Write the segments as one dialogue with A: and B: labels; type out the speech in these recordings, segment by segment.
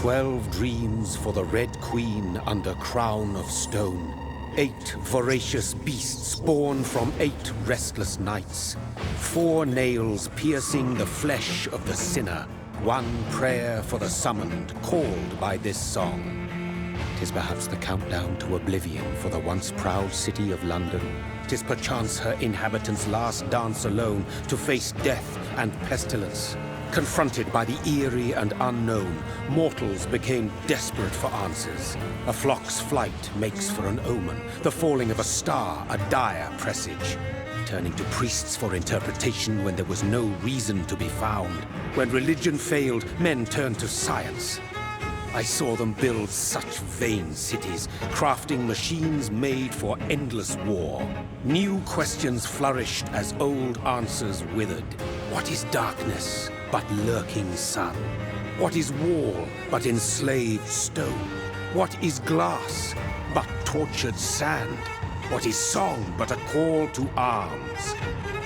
A: 12 dreams for the Red Queen under crown of stone. 8 voracious beasts born from 8 restless nights. 4 nails piercing the flesh of the sinner. 1 prayer for the summoned, called by this song. 'Tis perhaps the countdown to oblivion for the once proud city of London. 'Tis perchance her inhabitants' last dance alone to face death and pestilence. Confronted by the eerie and unknown, mortals became desperate for answers. A flock's flight makes for an omen, the falling of a star a dire presage. Turning to priests for interpretation when there was no reason to be found. When religion failed, men turned to science. I saw them build such vain cities, crafting machines made for endless war. New questions flourished as old answers withered. What is darkness but lurking sun? What is wall but enslaved stone? What is glass but tortured sand? What is song but a call to arms?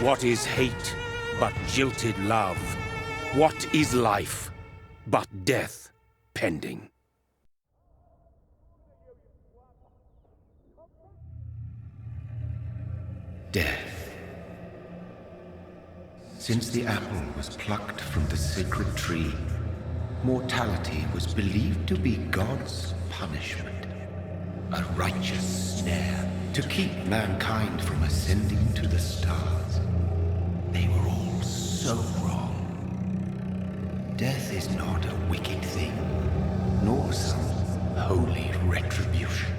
A: What is hate but jilted love? What is life but death pending?
B: Death. Since the apple was plucked from the sacred tree, mortality was believed to be God's punishment, a righteous snare to keep mankind from ascending to the stars. They were all so wrong. Death is not a wicked thing, nor some holy retribution.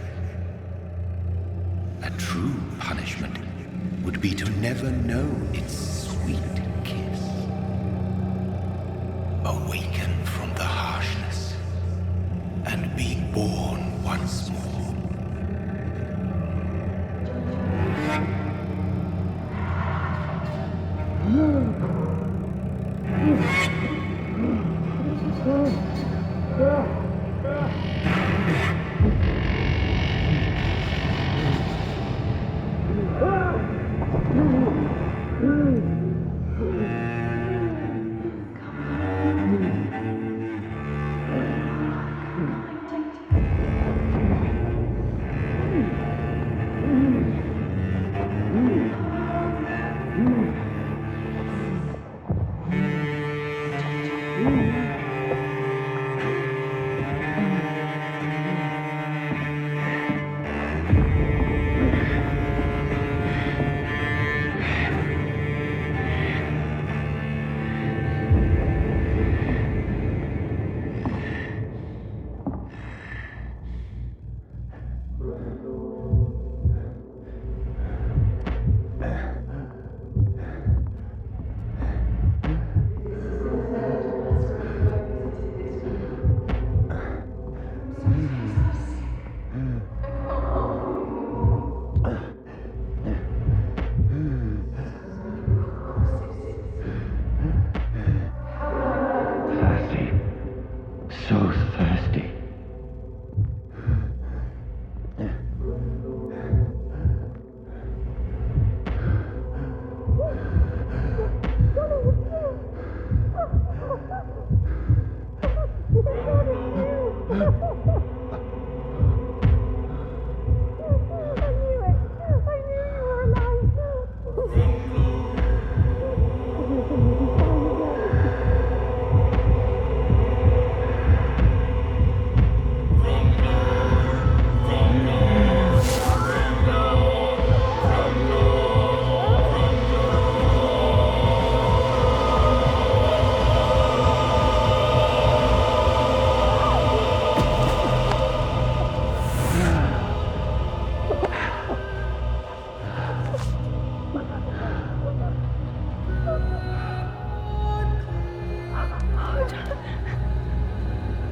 B: A true punishment would be to never know its sweet kiss. Awaken from the harshness and be born once more.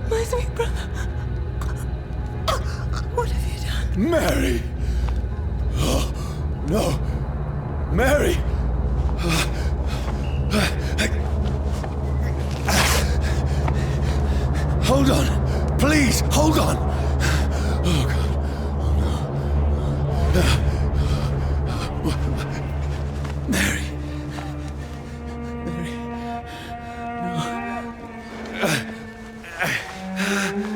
C: My sweet brother. What have you done?
D: Mary! Oh, no! Mary! Hold on! Please, hold on! Oh, God. Oh, no. Mary. Mary. No.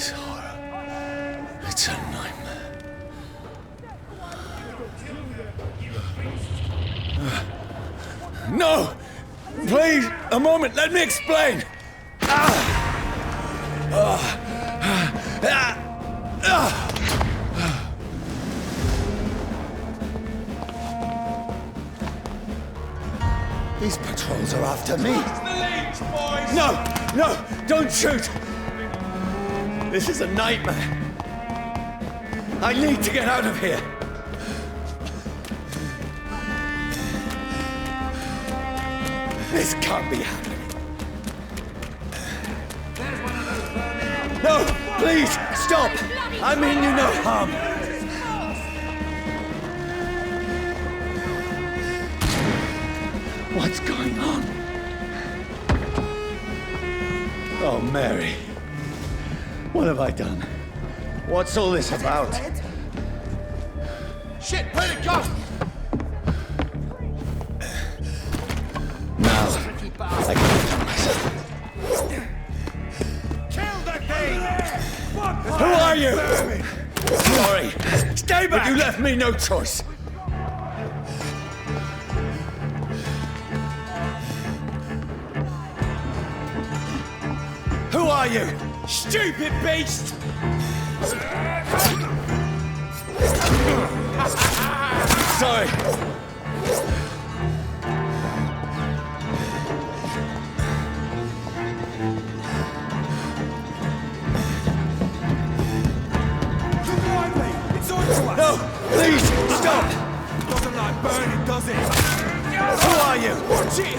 D: This horror. It's a nightmare. No! Please, a moment, let me explain! These patrols are after me. No! No! Don't shoot! This is a nightmare. I need to get out of here. This can't be happening. No! Please! Stop! I mean you no harm. What's going on? Oh, Mary. What have I done? What's all this about?
E: Shit, where'd it go?
D: Now, I can defend myself.
E: Kill that thing!
D: Who are you? Sorry. Stay back! But you left me no choice. Who are you?
E: Stupid beast!
D: Sorry.
E: It's on to us!
D: No! Please! Stop!
E: Doesn't like burning, does it?
D: Who are you?
E: Watch it!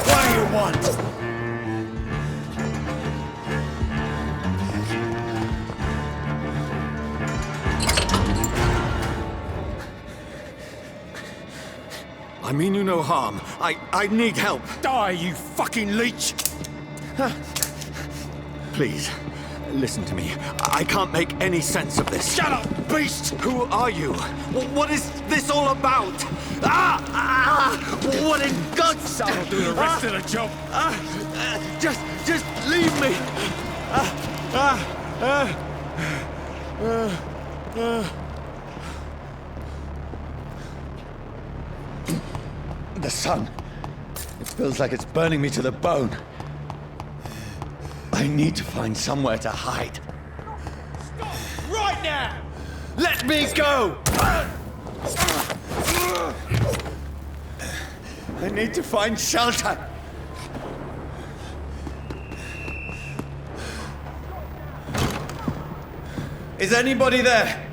D: What do you want? I mean you no harm. I need help.
E: Die, you fucking leech!
D: Please, listen to me. I can't make any sense of this.
E: Shut up, beast!
D: Who are you? What is this all about? What in God's...
E: That'll do the rest of the job.
D: Just leave me. The sun. It feels like it's burning me to the bone. I need to find somewhere to hide.
E: Stop right now!
D: Let me go! I need to find shelter. Is anybody there?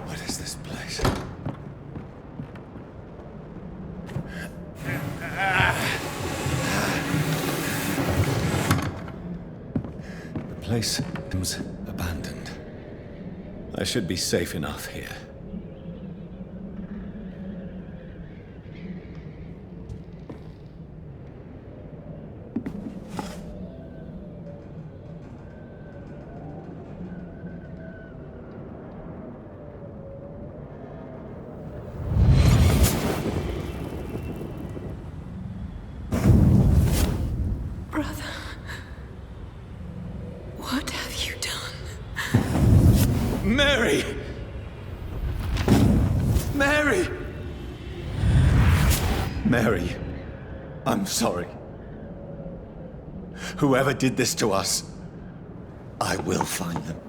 D: What is this place? The place was abandoned. I should be safe enough here.
C: Brother, what have you done?
D: Mary! Mary! Mary, I'm sorry. Whoever did this to us, I will find them.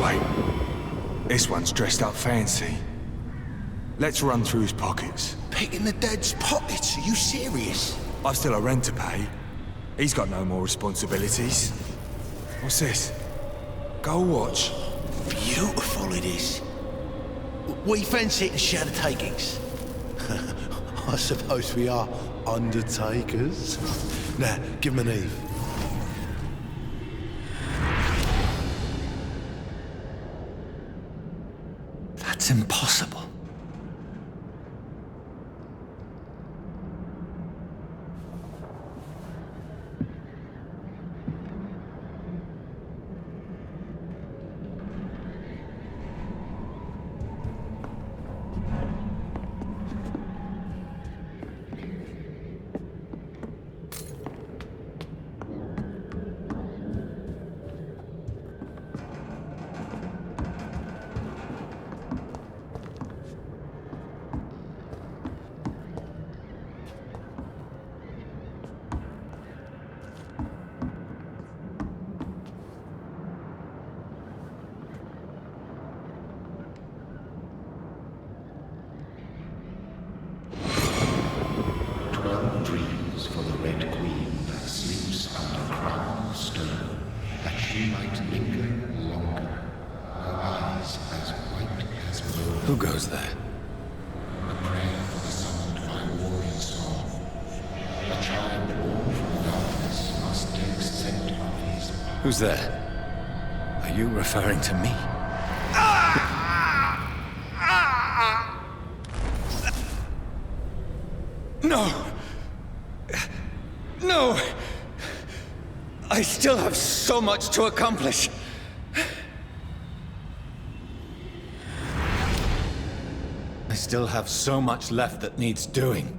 F: Wait, this one's dressed up fancy. Let's run through his pockets.
E: Picking the dead's pockets? Are you serious?
F: I've still a rent to pay. He's got no more responsibilities. What's this? Gold watch.
E: Beautiful it is. We fancy it and share the takings. I suppose we are undertakers. Now, give him an Eve.
D: That's impossible.
B: Dreams for the Red Queen that sleeps under crown of stone, that she might linger longer, her eyes as white as snow.
D: Who goes there?
B: A prayer for the summoned by warring song. A child born from darkness must take scent of his path.
D: Who's there? Are you referring to me? No! No! I still have so much to accomplish. I still have so much left that needs doing.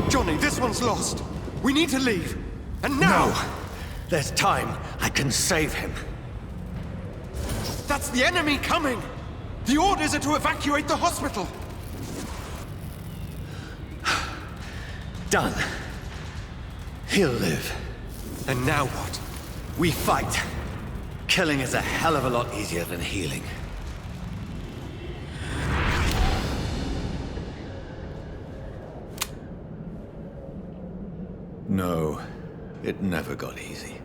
E: Johnny, this one's lost. We need to leave. And now!
D: No! There's time. I can save him.
E: That's the enemy coming! The orders are to evacuate the hospital!
D: Done. He'll live.
E: And now what?
D: We fight. Killing is a hell of a lot easier than healing. No, it never got easy.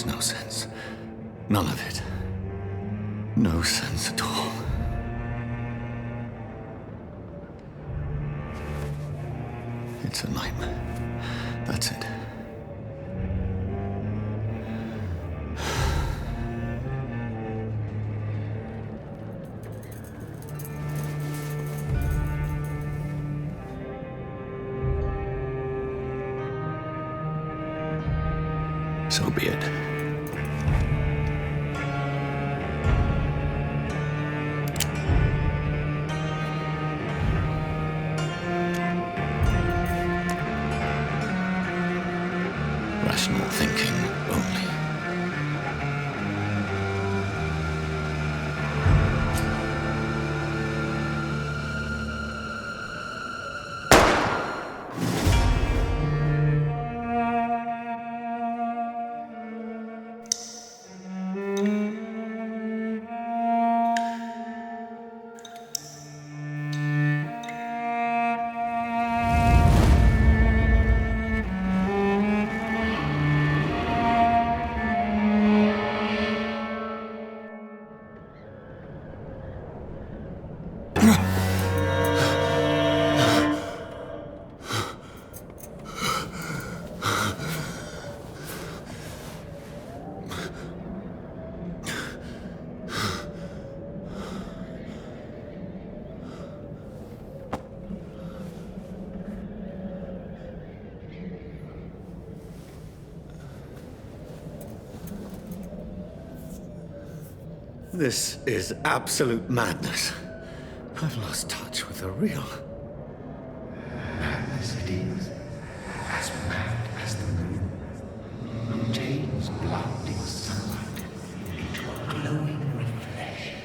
D: no sense. None of it. No sense at all. It's a nightmare. That's it. So be it. Rational thinking only. This is absolute madness. I've lost touch with the real.
B: Madness it is, as mad as the moon, who changes blinding sunlight into a glowing reflection.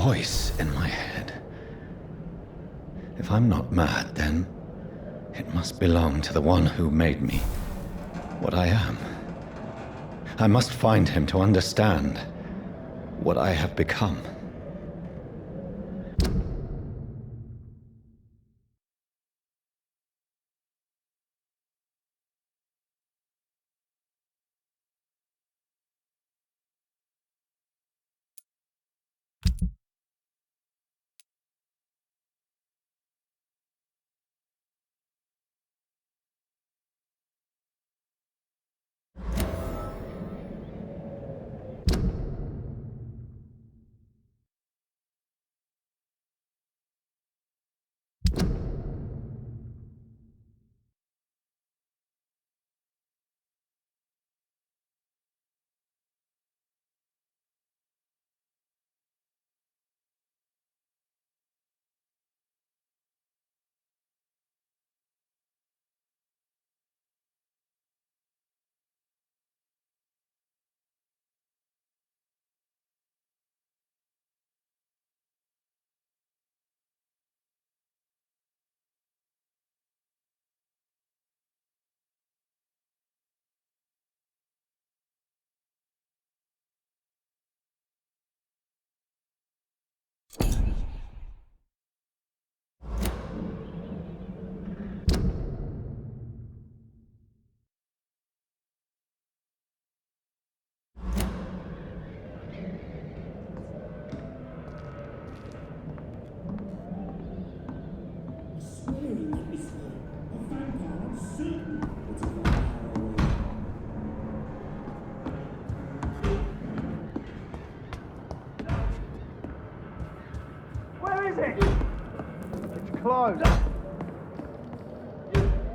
D: voice in my head. If I'm not mad, then it must belong to the one who made me what I am. I must find him to understand what I have become.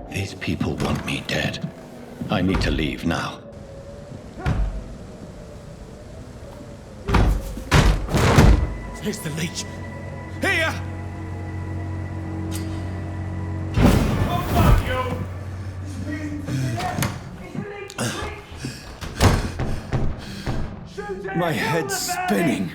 D: These people want me dead. I need to leave now.
F: Here's the leech. Here! Oh, fuck you!
D: My head's spinning.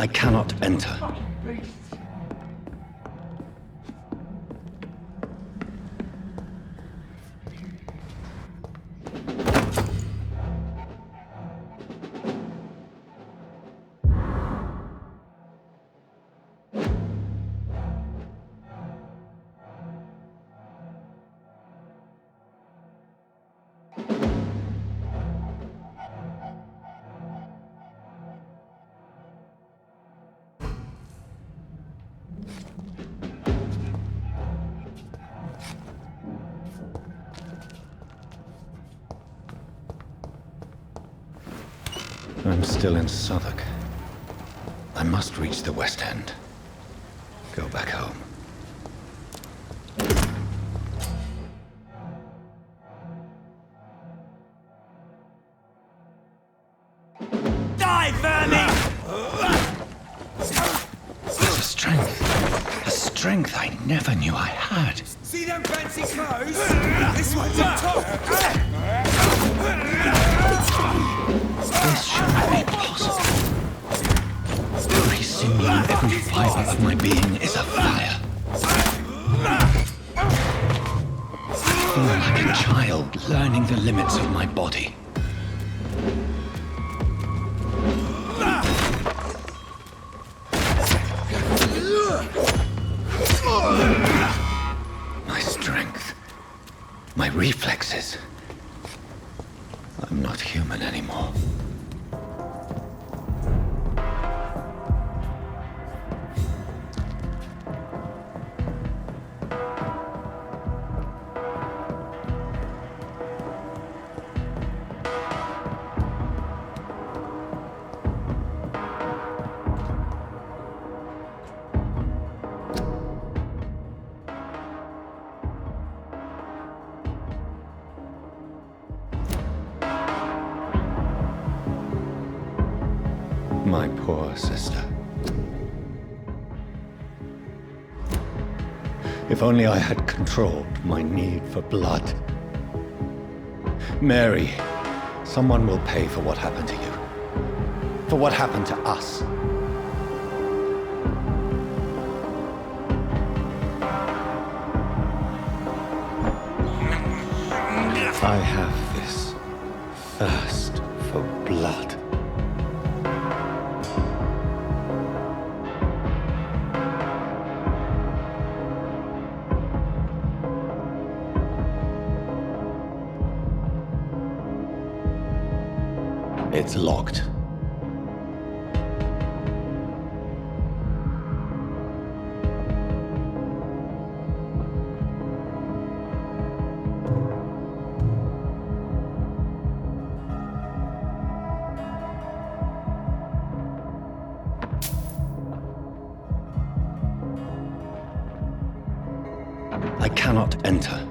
D: I cannot enter. I'm still in Southwark. I must reach the West End. Go back home.
F: Die, vermin!
D: There's a strength I never knew I had.
F: See them fancy clothes? This one's on top!
D: This shouldn't be possible. Every sinew, every fiber of my being is afire. I feel like a child learning the limits of my body. My strength, my reflexes. I'm not human anymore. My poor sister. If only I had controlled my need for blood. Mary, someone will pay for what happened to you. For what happened to us. I have this thirst for blood. It's locked. I cannot enter.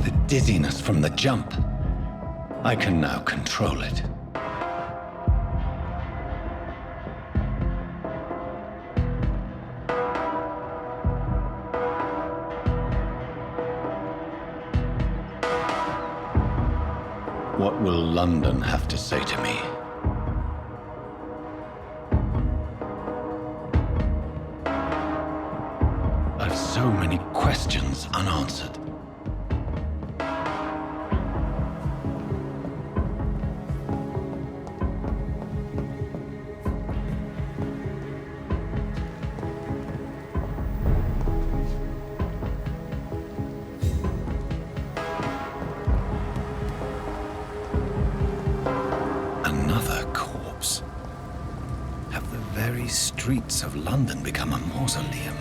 D: The dizziness from the jump. I can now control it. What will London have to say to me? I've so many questions unanswered. Another corpse. Have the very streets of London become a mausoleum?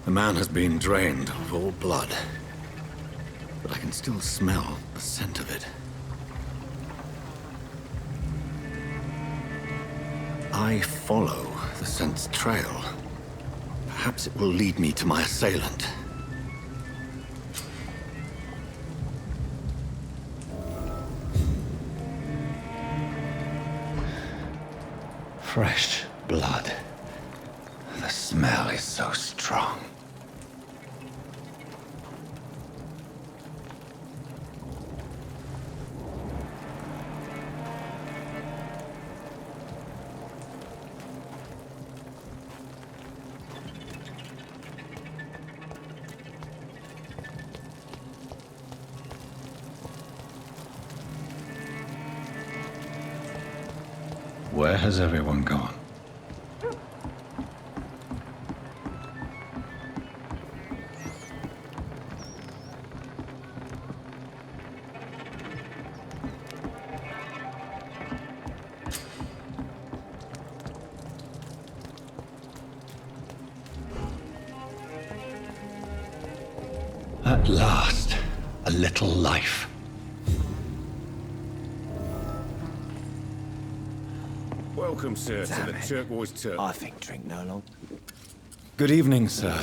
D: The man has been drained of all blood. But I can still smell the scent of it. I follow the scent's trail. Perhaps it will lead me to my assailant. Fresh blood. The smell is so strong. Where has everyone gone? At last, a little life.
G: Welcome, sir,
H: Damn
G: to the
H: it.
G: Turquoise Turk.
H: I think drink no long.
D: Good evening, sir.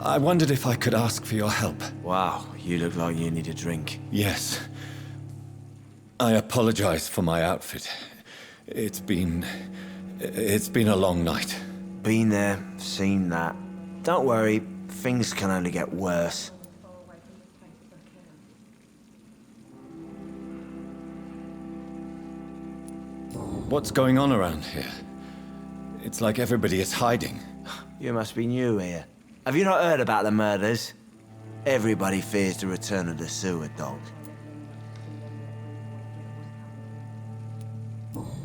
D: I wondered if I could ask for your help.
H: Wow, you look like you need a drink.
D: Yes. I apologize for my outfit. It's been a long night.
H: Been there, seen that. Don't worry, things can only get worse.
D: What's going on around here? It's like everybody is hiding.
H: You must be new here. Have you not heard about the murders? Everybody fears the return of the sewer dog.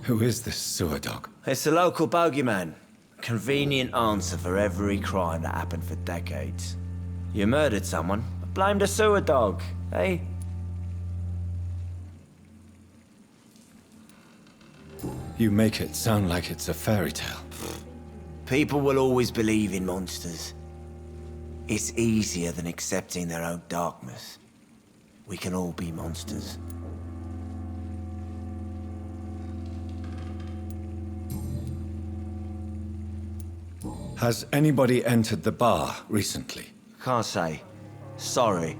D: Who is this sewer dog?
H: It's the local bogeyman. Convenient answer for every crime that happened for decades. You murdered someone, blame the sewer dog, eh?
D: You make it sound like it's a fairy tale.
H: People will always believe in monsters. It's easier than accepting their own darkness. We can all be monsters.
D: Has anybody entered the bar recently?
H: Can't say. Sorry.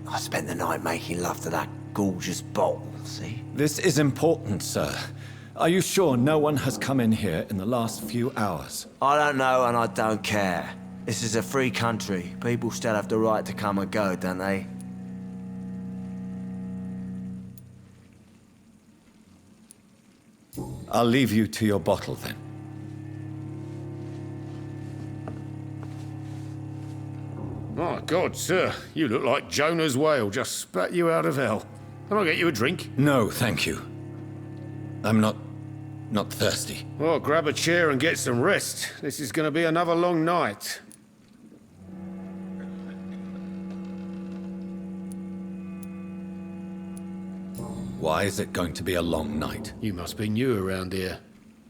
H: I spent the night making love to that gorgeous bottle, see?
D: This is important, sir. Are you sure no one has come in here in the last few hours?
H: I don't know and I don't care. This is a free country. People still have the right to come and go, don't they?
D: I'll leave you to your bottle then.
G: My God, sir, you look like Jonah's whale just spat you out of hell. Can I get you a drink?
D: No, thank you. I'm not thirsty.
G: Well, grab a chair and get some rest. This is going to be another long night.
D: Why is it going to be a long night?
G: You must be new around here.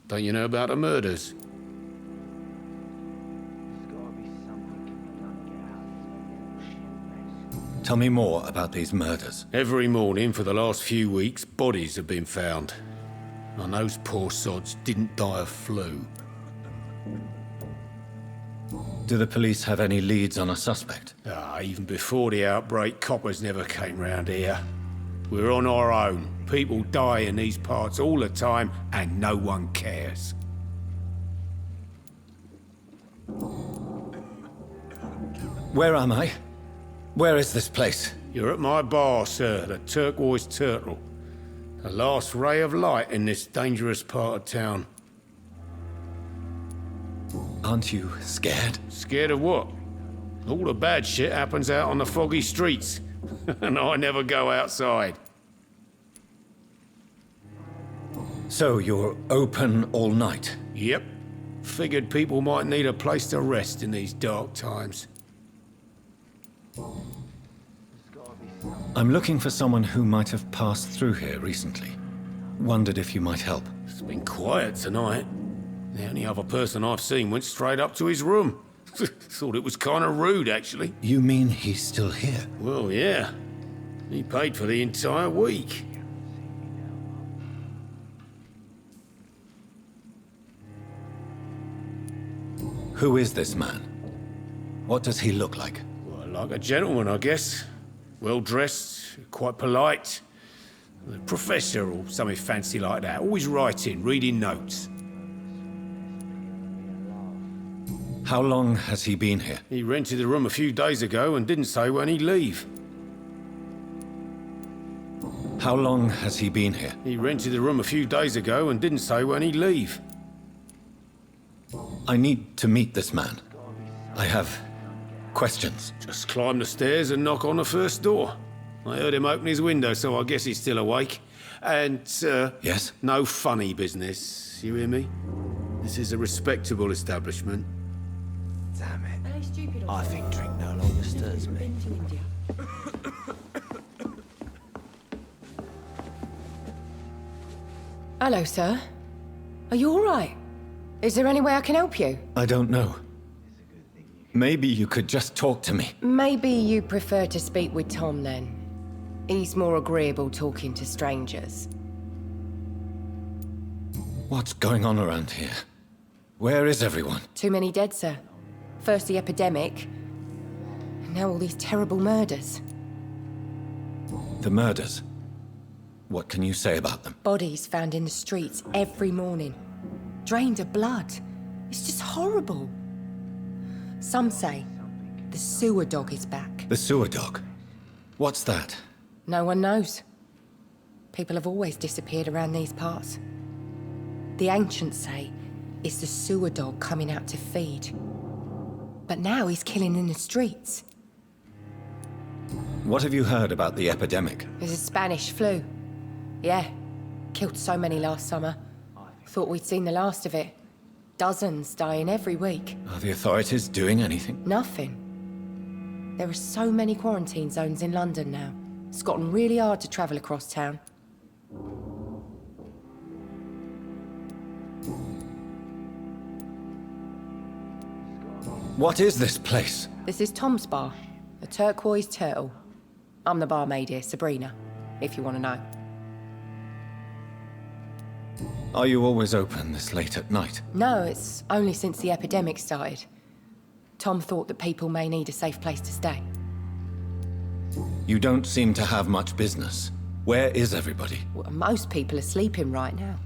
G: Don't you know about the murders?
D: Tell me more about these murders.
G: Every morning for the last few weeks, bodies have been found. And those poor sods didn't die of flu.
D: Do the police have any leads on a suspect?
G: Even before the outbreak, coppers never came round here. We're on our own. People die in these parts all the time, and no one cares.
D: Where am I? Where is this place?
G: You're at my bar, sir, the Turquoise Turtle. The last ray of light in this dangerous part of town.
D: Aren't you scared?
G: Scared of what? All the bad shit happens out on the foggy streets. And I never go outside.
D: So you're open all night?
G: Yep. Figured people might need a place to rest in these dark times.
D: I'm looking for someone who might have passed through here recently. Wondered if you might help.
G: It's been quiet tonight. The only other person I've seen went straight up to his room. Thought it was kind of rude, actually.
D: You mean he's still here?
G: Well, yeah. He paid for the entire week.
D: Who is this man? What does he look like?
G: Well, like a gentleman, I guess. Well-dressed, quite polite. A professor or something fancy like that. Always writing, reading notes.
D: How long has he been here?
G: He rented the room a few days ago and didn't say when he'd leave.
D: How long has he been here?
G: He rented the room a few days ago and didn't say when he'd leave.
D: I need to meet this man. I have questions.
G: Just climb the stairs and knock on the first door. I heard him open his window, so I guess he's still awake. And,
D: Yes?
G: no funny business. You hear me? This is a respectable establishment.
H: Damn it. I think drink no longer stirs me.
C: Hello, sir. Are you all right? Is there any way I can help you?
D: I don't know. Maybe you could just talk to me.
C: Maybe you prefer to speak with Tom, then. He's more agreeable talking to strangers.
D: What's going on around here? Where is everyone?
C: Too many dead, sir. First the epidemic, and now all these terrible murders.
D: The murders. What can you say about them?
C: Bodies found in the streets every morning. Drained of blood. It's just horrible. Some say the sewer dog is back.
D: The sewer dog? What's that?
C: No one knows. People have always disappeared around these parts. The ancients say it's the sewer dog coming out to feed. But now he's killing in the streets.
D: What have you heard about the epidemic?
C: There's a Spanish flu. Yeah, killed so many last summer. Thought we'd seen the last of it. Dozens dying every week.
D: Are the authorities doing anything?
C: Nothing. There are so many quarantine zones in London now. It's gotten really hard to travel across town.
D: What is this place?
C: This is Tom's bar, a turquoise turtle. I'm the barmaid here, Sabrina, if you want to know.
D: Are you always open this late at night?
C: No, it's only since the epidemic started. Tom thought that people may need a safe place to stay.
D: You don't seem to have much business. Where is everybody?
C: Well, most people are sleeping right now.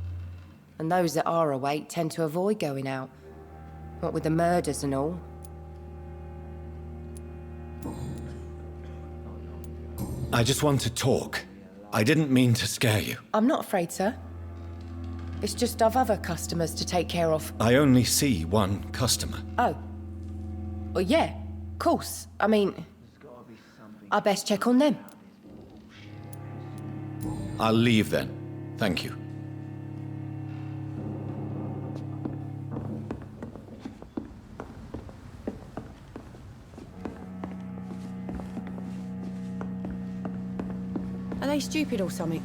C: And those that are awake tend to avoid going out. What with the murders and all.
D: I just want to talk. I didn't mean to scare you.
C: I'm not afraid, sir. It's just I've other customers to take care of.
D: I only see one customer.
C: Oh. Well, yeah, of course. I mean, I best check on them.
D: I'll leave then. Thank you.
C: Are they stupid or something?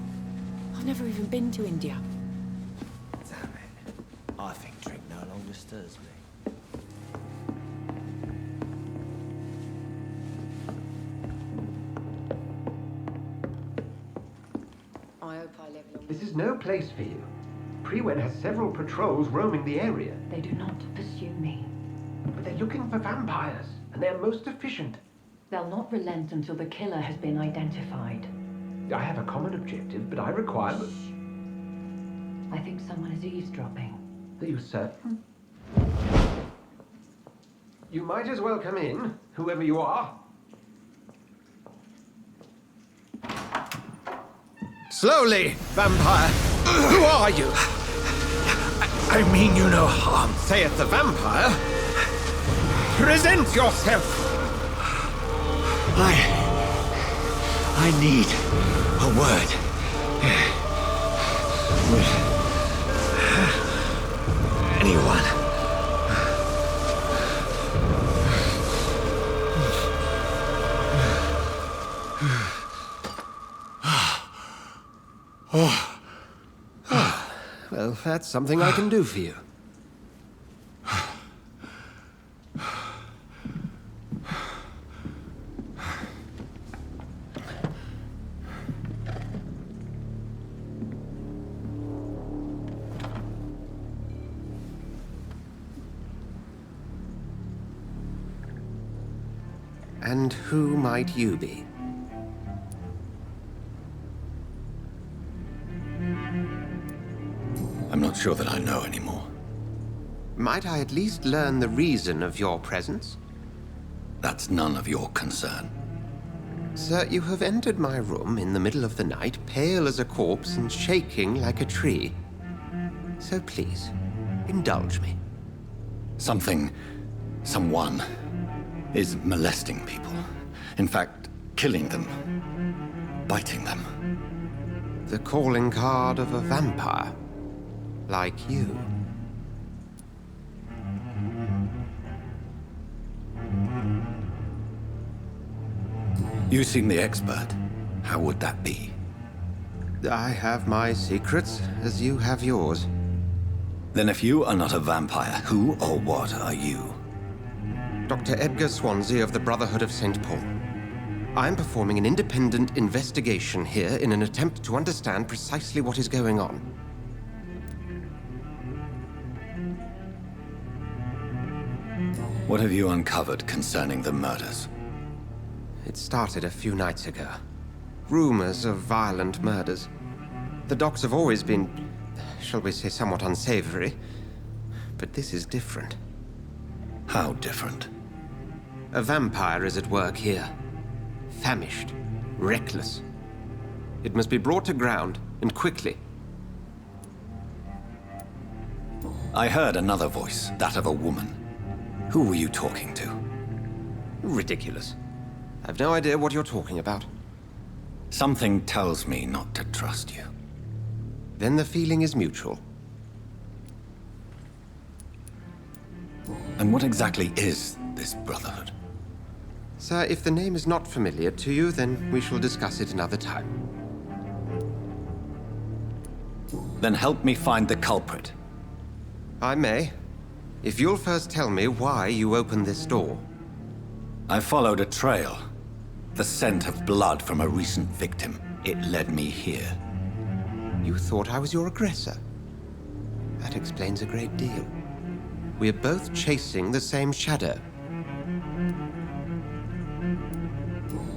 C: I've never even been to India.
H: Damn it. I think drink no longer stirs me.
C: I hope I live long.
I: This is no place for you. Prewen has several patrols roaming the area,
J: They do not pursue me.
I: but they're looking for vampires, and they're most efficient.
J: They'll not relent until the killer has been identified.
I: I have a common objective, but I require...
J: I think someone is eavesdropping.
I: Are you certain? You might as well come in, whoever you are.
A: Slowly, vampire. Who are you?
E: I mean you no harm.
A: Saith the vampire. Present yourself.
E: I need a word. With anyone.
A: Well, that's something I can do for you. And who might you be?
D: I'm not sure that I know anymore.
A: Might I at least learn the reason of your presence?
D: That's none of your concern.
A: Sir, you have entered my room in the middle of the night, pale as a corpse and shaking like a tree. So please, indulge me.
D: Someone is molesting people. In fact, killing them. Biting them.
A: The calling card of a vampire. Like you.
D: You seem the expert. How would that be?
A: I have my secrets, as you have yours.
D: Then if you are not a vampire, who or what are you?
A: Dr. Edgar Swansea of the Brotherhood of St. Paul. I'm performing an independent investigation here in an attempt to understand precisely what is going on.
D: What have you uncovered concerning the murders?
A: It started a few nights ago. Rumors of violent murders. The docs have always been, shall we say, somewhat unsavory. But this is different.
D: How different?
A: A vampire is at work here. Famished. Reckless. It must be brought to ground, and quickly.
D: I heard another voice, that of a woman. Who were you talking to?
A: Ridiculous. I've no idea what you're talking about.
D: Something tells me not to trust you.
A: Then the feeling is mutual.
D: And what exactly is this Brotherhood?
A: Sir, if the name is not familiar to you, then we shall discuss it another time.
D: Then help me find the culprit.
A: I may,
B: If you'll first tell me why you opened this door.
D: I followed a trail. The scent of blood from a recent victim. It led me here.
B: You thought I was your aggressor? That explains a great deal. We're both chasing the same shadow.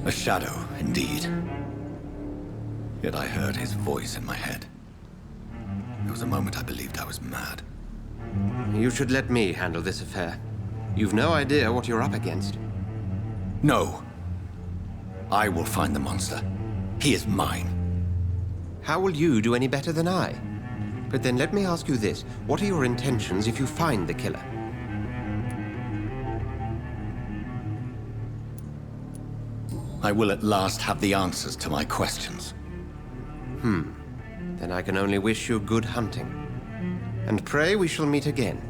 D: A shadow, indeed. Yet I heard his voice in my head. There was a moment I believed I was mad.
B: You should let me handle this affair. You've no idea what you're up against.
D: No. I will find the monster. He is mine.
B: How will you do any better than I? But then let me ask you this. What are your intentions if you find the killer?
D: I will at last have the answers to my questions.
B: Then I can only wish you good hunting. And pray we shall meet again.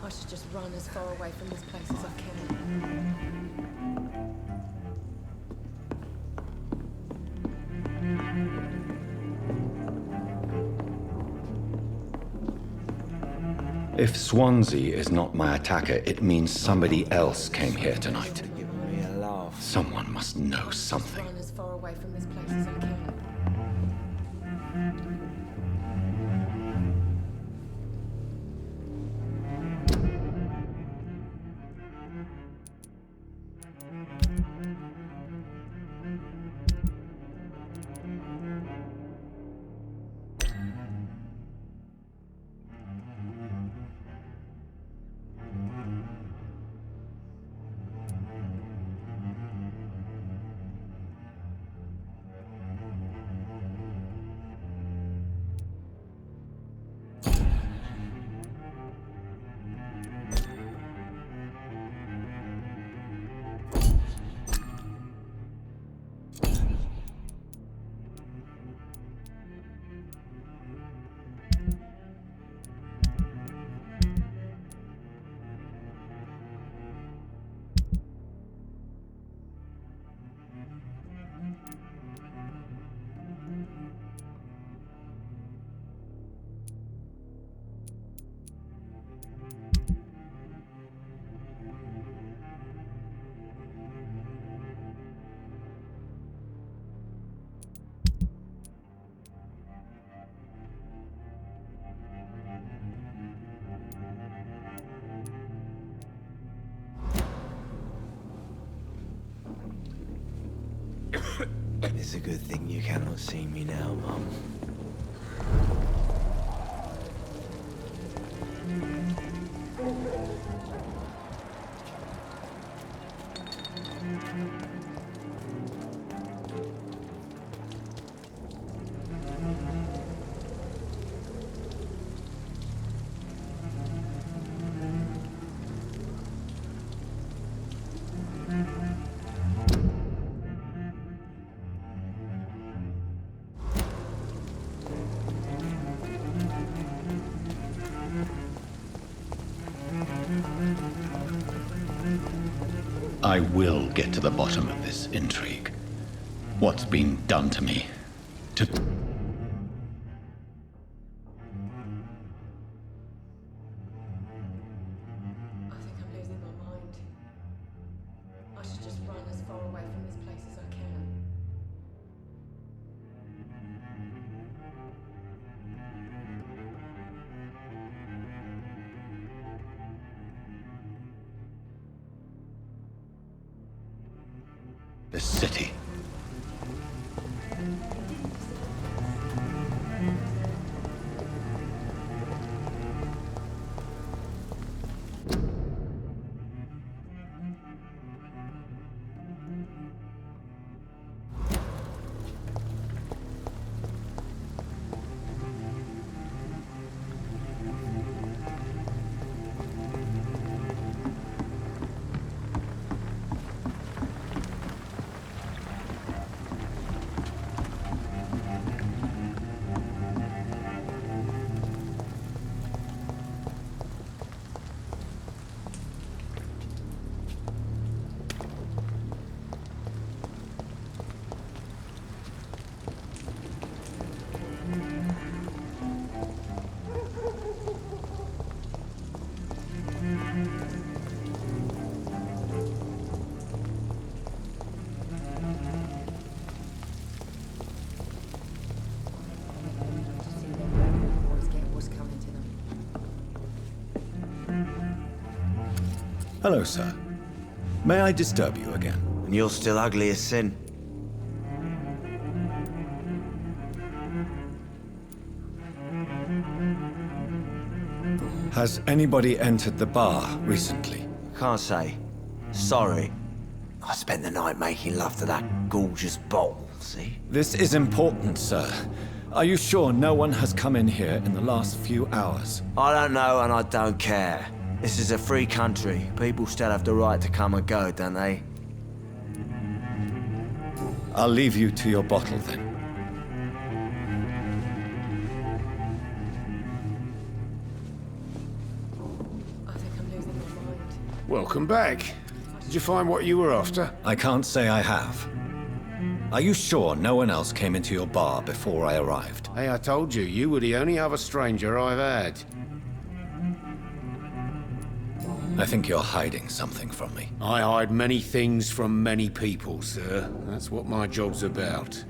C: I should just run as far away from this place as I can.
D: If Swansea is not my attacker, it means somebody else came here tonight.
H: Giving me a laugh.
D: Someone must know something.
C: Run as far away from this place as I can.
H: It's a good thing you cannot see me now, Mum.
D: I will get to the bottom of this intrigue. What's been done to me? To...
C: I think I'm losing my mind. I should just run as far away from this place as I can.
D: this city. Hello, sir. May I disturb you again?
H: And you're still ugly as sin.
D: Has anybody entered the bar recently?
H: Can't say. Sorry. I spent the night making love to that gorgeous bottle, see?
D: This is important, sir. Are you sure no one has come in here in the last few hours?
H: I don't know and I don't care. This is a free country. People still have the right to come and go, don't they?
D: I'll leave you to your bottle then.
C: I think I'm losing my mind.
G: Welcome back. Did you find what you were after?
D: I can't say I have. Are you sure no one else came into your bar before I arrived?
G: Hey, I told you, you were the only other stranger I've had.
D: I think you're hiding something from me.
G: I hide many things from many people, sir. That's what my job's about.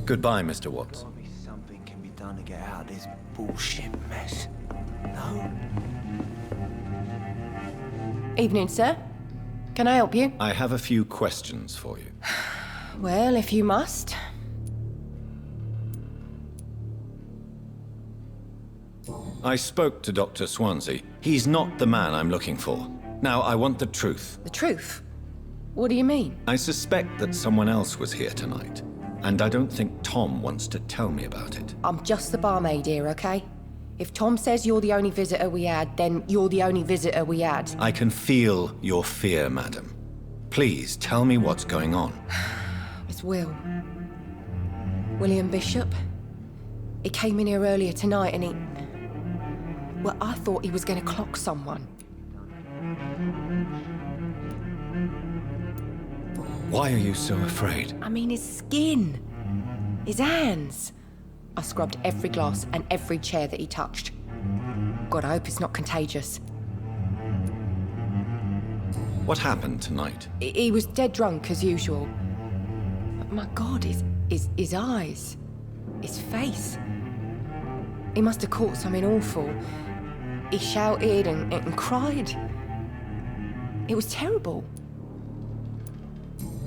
D: Goodbye, Mr. Watts.
H: Maybe something can be done to get out of this bullshit mess. No?
C: Evening, sir. Can I help you?
D: I have a few questions for you.
C: Well, if you must.
D: I spoke to Dr. Swansea. He's not the man I'm looking for. Now, I want the truth.
C: The truth? What do you mean?
D: I suspect that someone else was here tonight, and I don't think Tom wants to tell me about it.
C: I'm just the barmaid here, okay? If Tom says you're the only visitor we had, then you're the only visitor we had.
D: I can feel your fear, madam. Please, tell me what's going on.
C: It's Will. William Bishop. He came in here earlier tonight and he... Well, I thought he was going to clock someone.
D: Why are you so afraid?
C: I mean, his skin. His hands. I scrubbed every glass and every chair that he touched. God, I hope it's not contagious.
D: What happened tonight?
C: He was dead drunk, as usual. But my God, his eyes. His face. He must have caught something awful. He shouted and cried. It was terrible.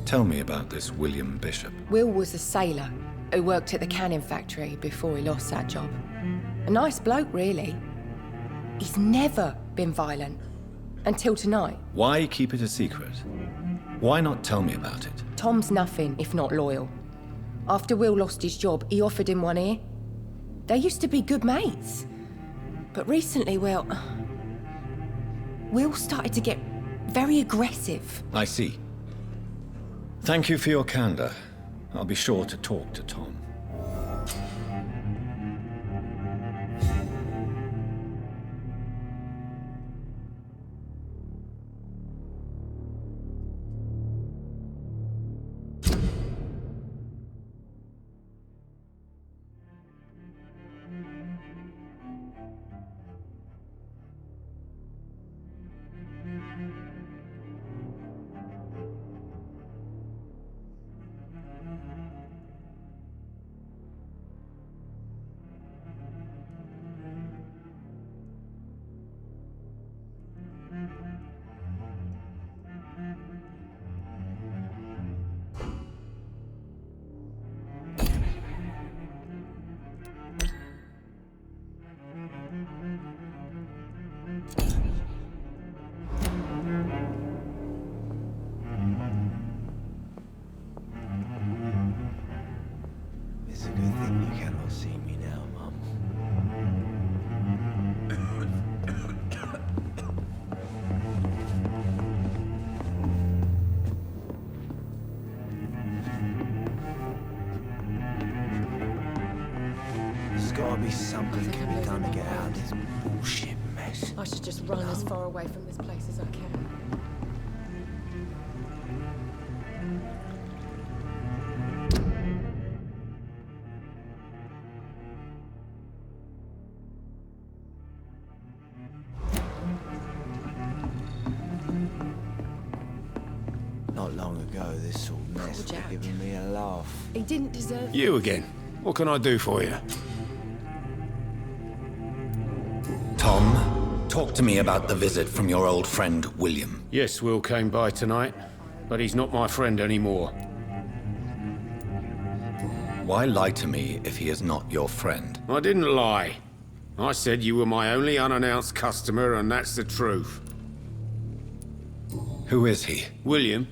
D: Tell me about this William Bishop.
C: Will was a sailor who worked at the canning factory before he lost that job. A nice bloke, really. He's never been violent. Until tonight.
D: Why keep it a secret? Why not tell me about it?
C: Tom's nothing if not loyal. After Will lost his job, he offered him one ear. They used to be good mates. But recently, well... Will started to get very aggressive.
D: I see. Thank you for your candor. I'll be sure to talk to Tom.
H: It's a good thing you cannot see me now, Mum. There's gotta be something can be done to get out of this bullshit mess.
C: I should just run as far away from this place as I can.
H: Not long ago, this sort of mess would have given me a laugh.
C: He didn't deserve...
G: You again. What can I do for you?
D: Tom, talk to me about the visit from your old friend, William.
G: Yes, Will came by tonight, but he's not my friend anymore.
D: Why lie to me if he is not your friend?
G: I didn't lie. I said you were my only unannounced customer, and that's the truth.
D: Who is he?
G: William.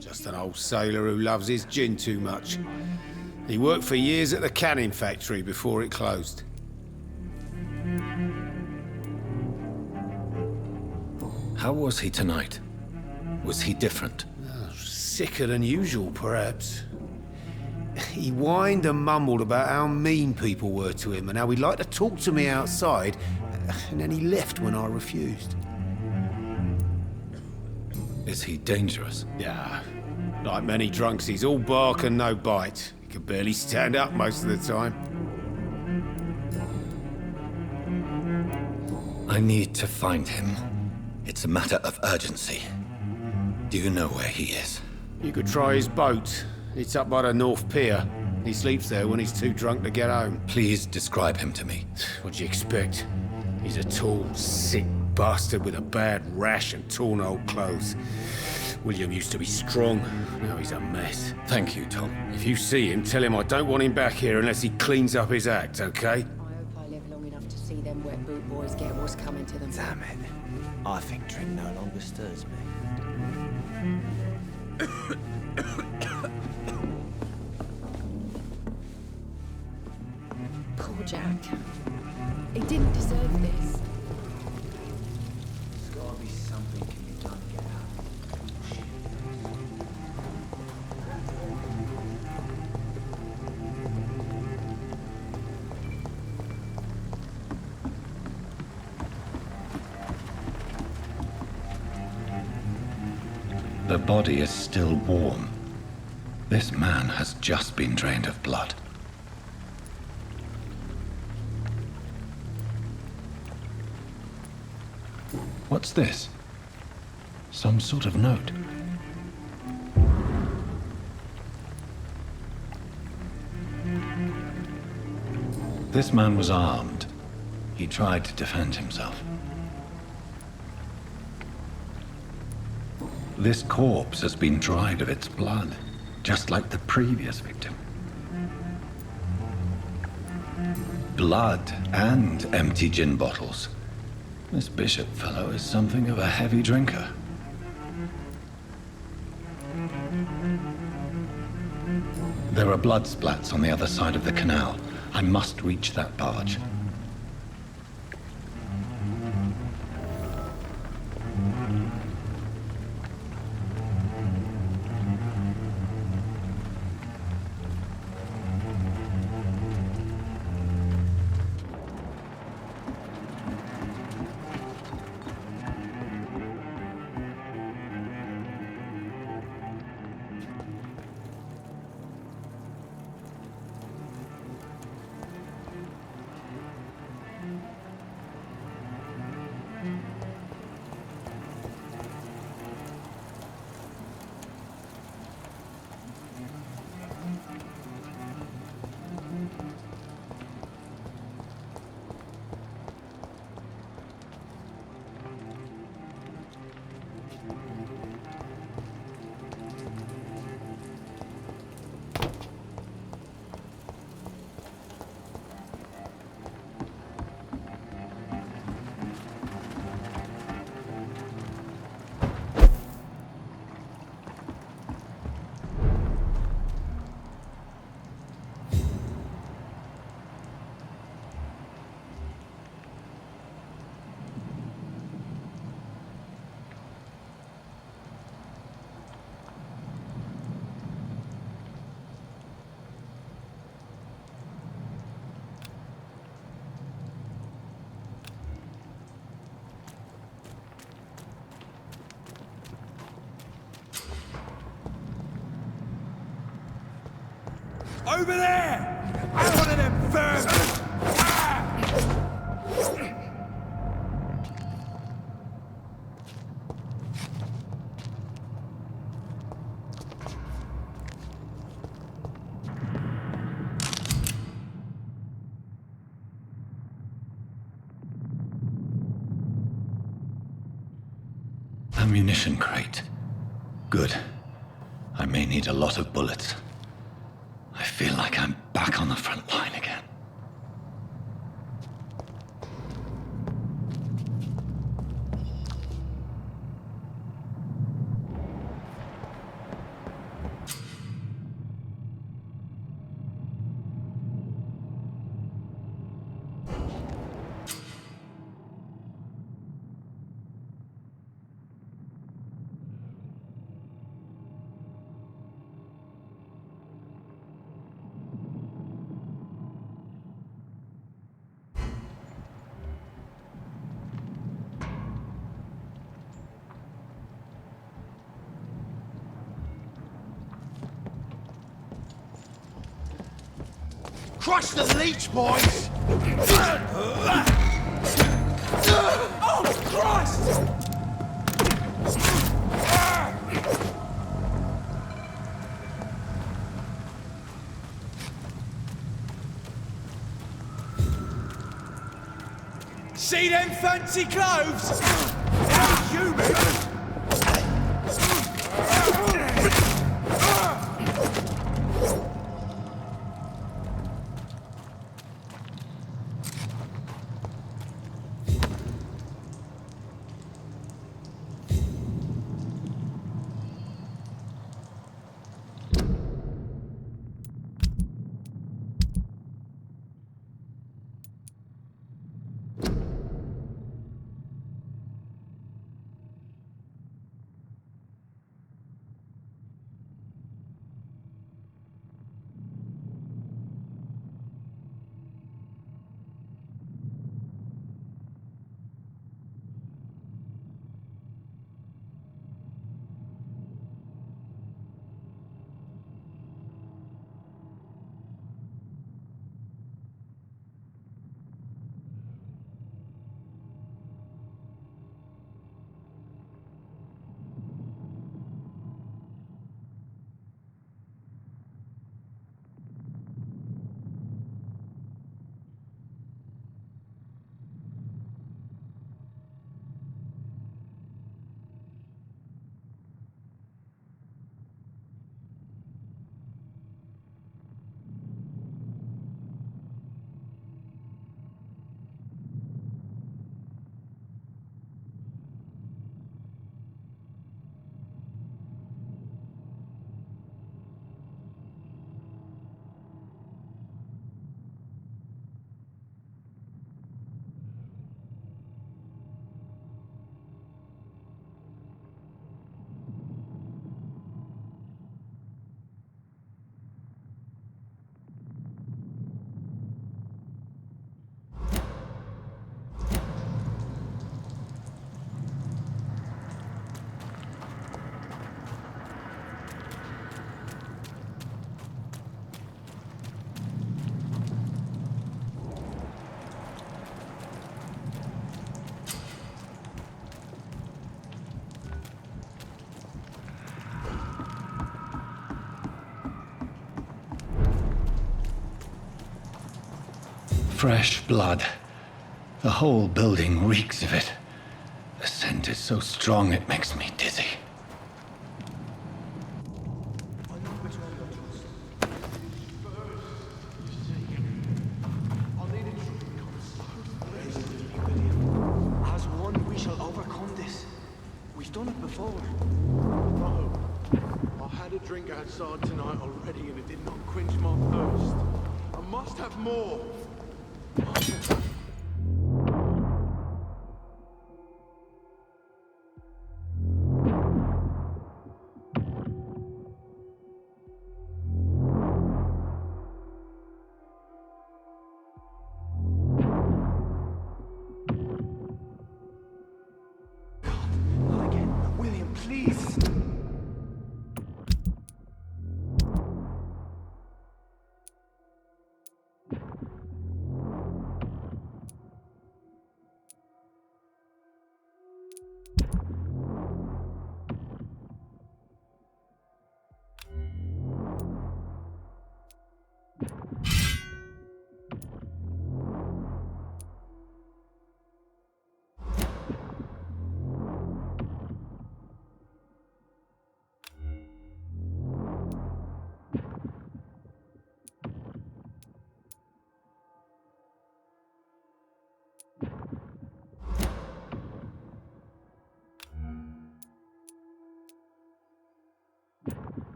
G: Just an old sailor who loves his gin too much. He worked for years at the canning factory before it closed.
D: How was he tonight? Was he different?
G: Sicker than usual, perhaps. He whined and mumbled about how mean people were to him and how he'd like to talk to me outside, and then he left when I refused.
D: Is he dangerous?
G: Yeah. Like many drunks, he's all bark and no bite. He can barely stand up most of the time.
D: I need to find him. It's a matter of urgency. Do you know where he is?
G: You could try his boat. It's up by the North Pier. He sleeps there when he's too drunk to get home.
D: Please describe him to me.
G: What do you expect? He's a tall, sick bastard with a bad rash and torn old clothes. William used to be strong. Now he's a mess.
D: Thank you, Tom.
G: If you see him, tell him I don't want him back here unless he cleans up his act, okay?
C: I hope I live long enough to see them wet boot boys get what's coming to them.
H: Damn it. I think drink no longer stirs me.
C: Poor Jack. He didn't deserve this.
H: There's gotta be something can be done to get out.
D: The body is still warm. This man has just been drained of blood. What's this? Some sort of note. This man was armed. He tried to defend himself. This corpse has been dried of its blood, just like the previous victim. Blood and empty gin bottles. This bishop fellow is something of a heavy drinker. There are blood splats on the other side of the canal. I must reach that barge.
F: Over there! I one of them vermin!
D: ammunition crate. Good. I may need a lot of bullets. I feel like I'm back on the front line again.
E: Crush the leech, boys!
F: Oh, Christ! See them fancy clothes? How human!
D: Fresh blood. The whole building reeks of it. The scent is so strong it makes me dizzy.
K: As one, we shall overcome this. We've done it before.
E: No. I had a drink outside tonight already and it did not quench my thirst. I must have more.
K: Not again. William, please.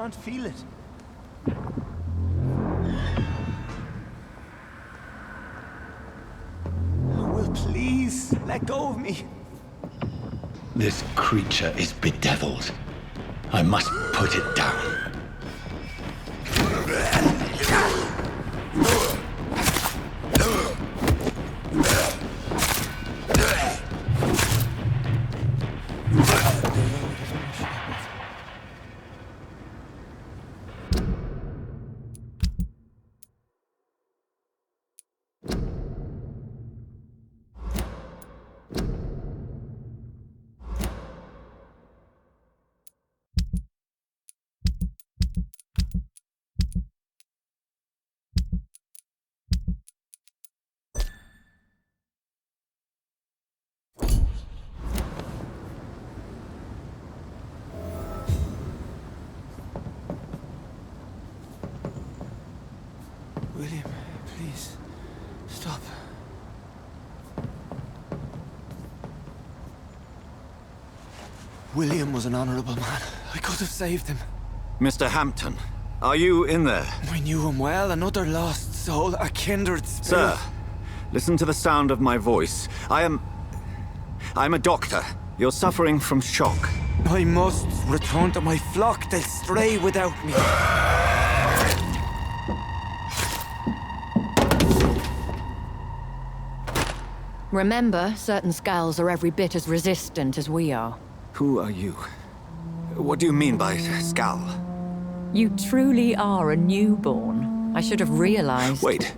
K: can't feel it. Will, please, let go of me.
D: This creature is bedeviled. I must put it down.
K: William, please, stop. William was an honorable man. I could have saved him.
D: Mr. Hampton, are you in there?
K: I knew him well, another lost soul, a kindred spirit.
D: Sir, listen to the sound of my voice. I'm a doctor. You're suffering from shock.
K: I must return to my flock. They'll stray without me.
L: Remember, certain skulls are every bit as resistant as we are.
D: Who are you? What do you mean by skull?
L: You truly are a newborn. I should have realized.
D: Wait.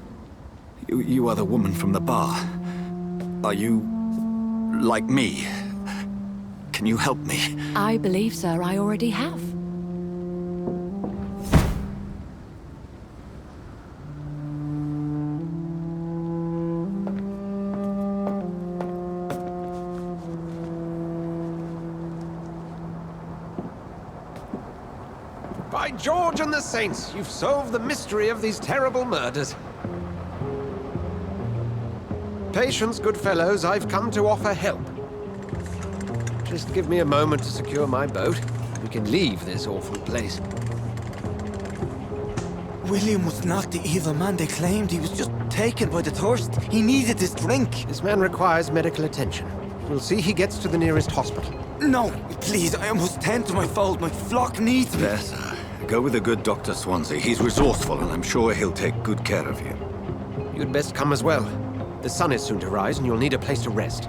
D: You are the woman from the bar. Are you like me? Can you help me?
L: I believe, sir, I already have.
A: By George and the Saints, you've solved the mystery of these terrible murders. Patience, good fellows, I've come to offer help. Just give me a moment to secure my boat. We can leave this awful place.
K: William was not the evil man they claimed. He was just taken by the thirst. He needed this drink.
A: This man requires medical attention. We'll see he gets to the nearest hospital.
K: No, please, I must tend to my fold. My flock needs me.
D: There, sir. Go with the good Dr. Swansea. He's resourceful, and I'm sure he'll take good care of you.
A: You'd best come as well. The sun is soon to rise, and you'll need a place to rest.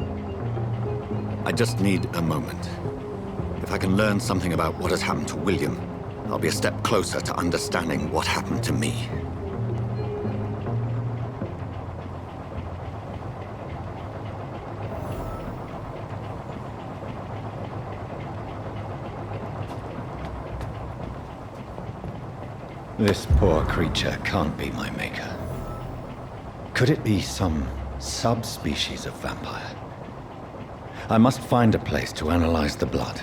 D: I just need a moment. If I can learn something about what has happened to William, I'll be a step closer to understanding what happened to me. This poor creature can't be my maker. Could it be some subspecies of vampire? I must find a place to analyze the blood.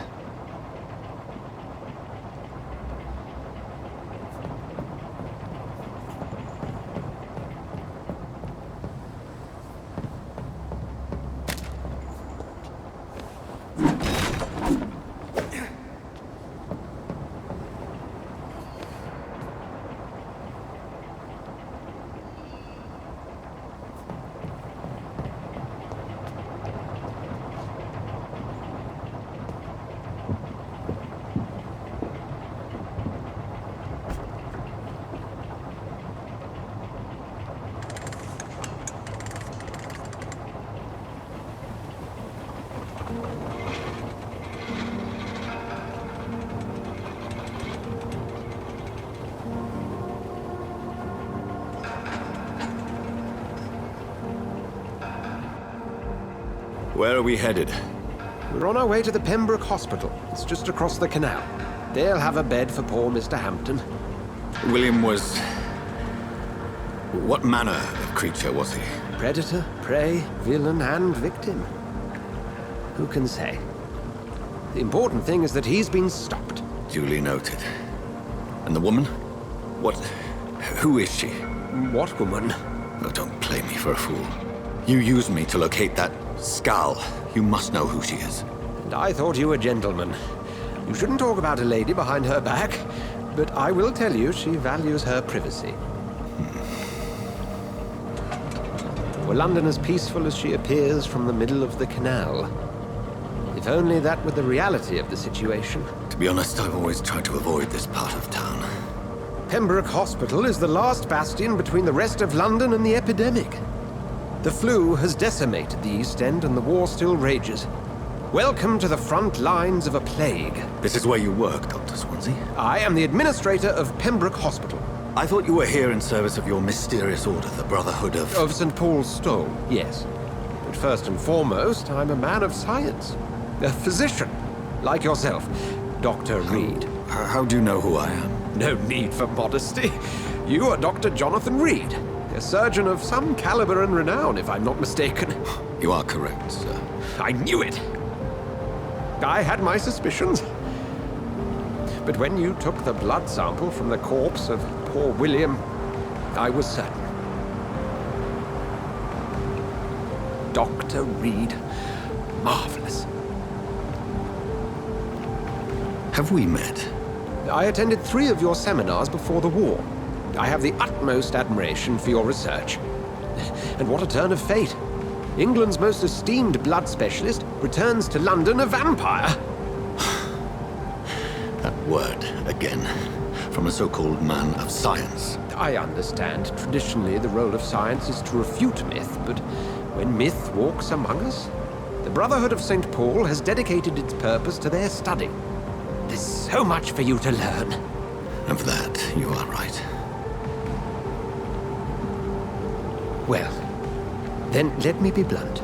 D: Where are we headed?
A: We're on our way to the Pembroke Hospital. It's just across the canal. They'll have a bed for poor Mr. Hampton.
D: William was... what manner of creature was he?
A: Predator, prey, villain, and victim. Who can say? The important thing is that he's been stopped.
D: Duly noted. And the woman? What... who is she?
A: What woman?
D: Oh, don't play me for a fool. You used me to locate that skull. You must know who she is.
A: And I thought you a gentleman. You shouldn't talk about a lady behind her back.
M: But I will tell you, she values her privacy. Were London as peaceful as she appears from the middle of the canal? If only that were the reality of the situation.
D: To be honest, I've always tried to avoid this part of town.
M: Pembroke Hospital is the last bastion between the rest of London and the epidemic. The flu has decimated the East End and the war still rages. Welcome to the front lines of a plague.
D: This is where you work, Dr. Swansea?
M: I am the administrator of Pembroke Hospital.
D: I thought you were here in service of your mysterious order, the Brotherhood of...
M: Of St. Paul's Stole, yes. But first and foremost, I'm a man of science. A physician, like yourself, Dr. Reed.
D: How do you know who I am?
M: No need for modesty. You are Dr. Jonathan Reed, a surgeon of some caliber and renown, if I'm not mistaken.
D: You are correct, sir.
M: I knew it! I had my suspicions. But when you took the blood sample from the corpse of poor William, I was certain. Dr. Reed. Marvelous.
D: Have we met?
M: I attended 3 of your seminars before the war. I have the utmost admiration for your research. And what a turn of fate. England's most esteemed blood specialist returns to London a vampire.
D: That word, again, from a so-called man of science.
M: I understand. Traditionally, the role of science is to refute myth, but when myth walks among us, the Brotherhood of St. Paul has dedicated its purpose to their study. There's so much for you to learn.
D: Of that, you are right.
M: Well, then let me be blunt.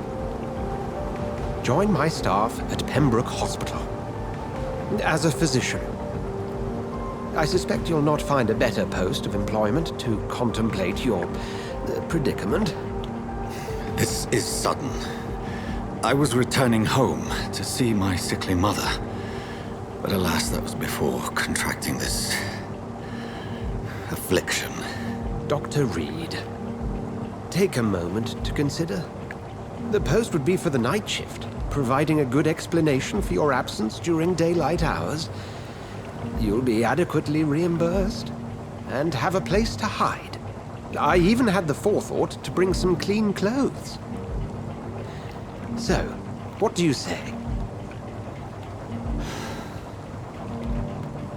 M: Join my staff at Pembroke Hospital. As a physician. I suspect you'll not find a better post of employment to contemplate your predicament.
D: This is sudden. I was returning home to see my sickly mother. But alas, that was before contracting this... affliction.
M: Dr. Reed, take a moment to consider. The post would be for the night shift, providing a good explanation for your absence during daylight hours. You'll be adequately reimbursed, and have a place to hide. I even had the forethought to bring some clean clothes. So, what do you say?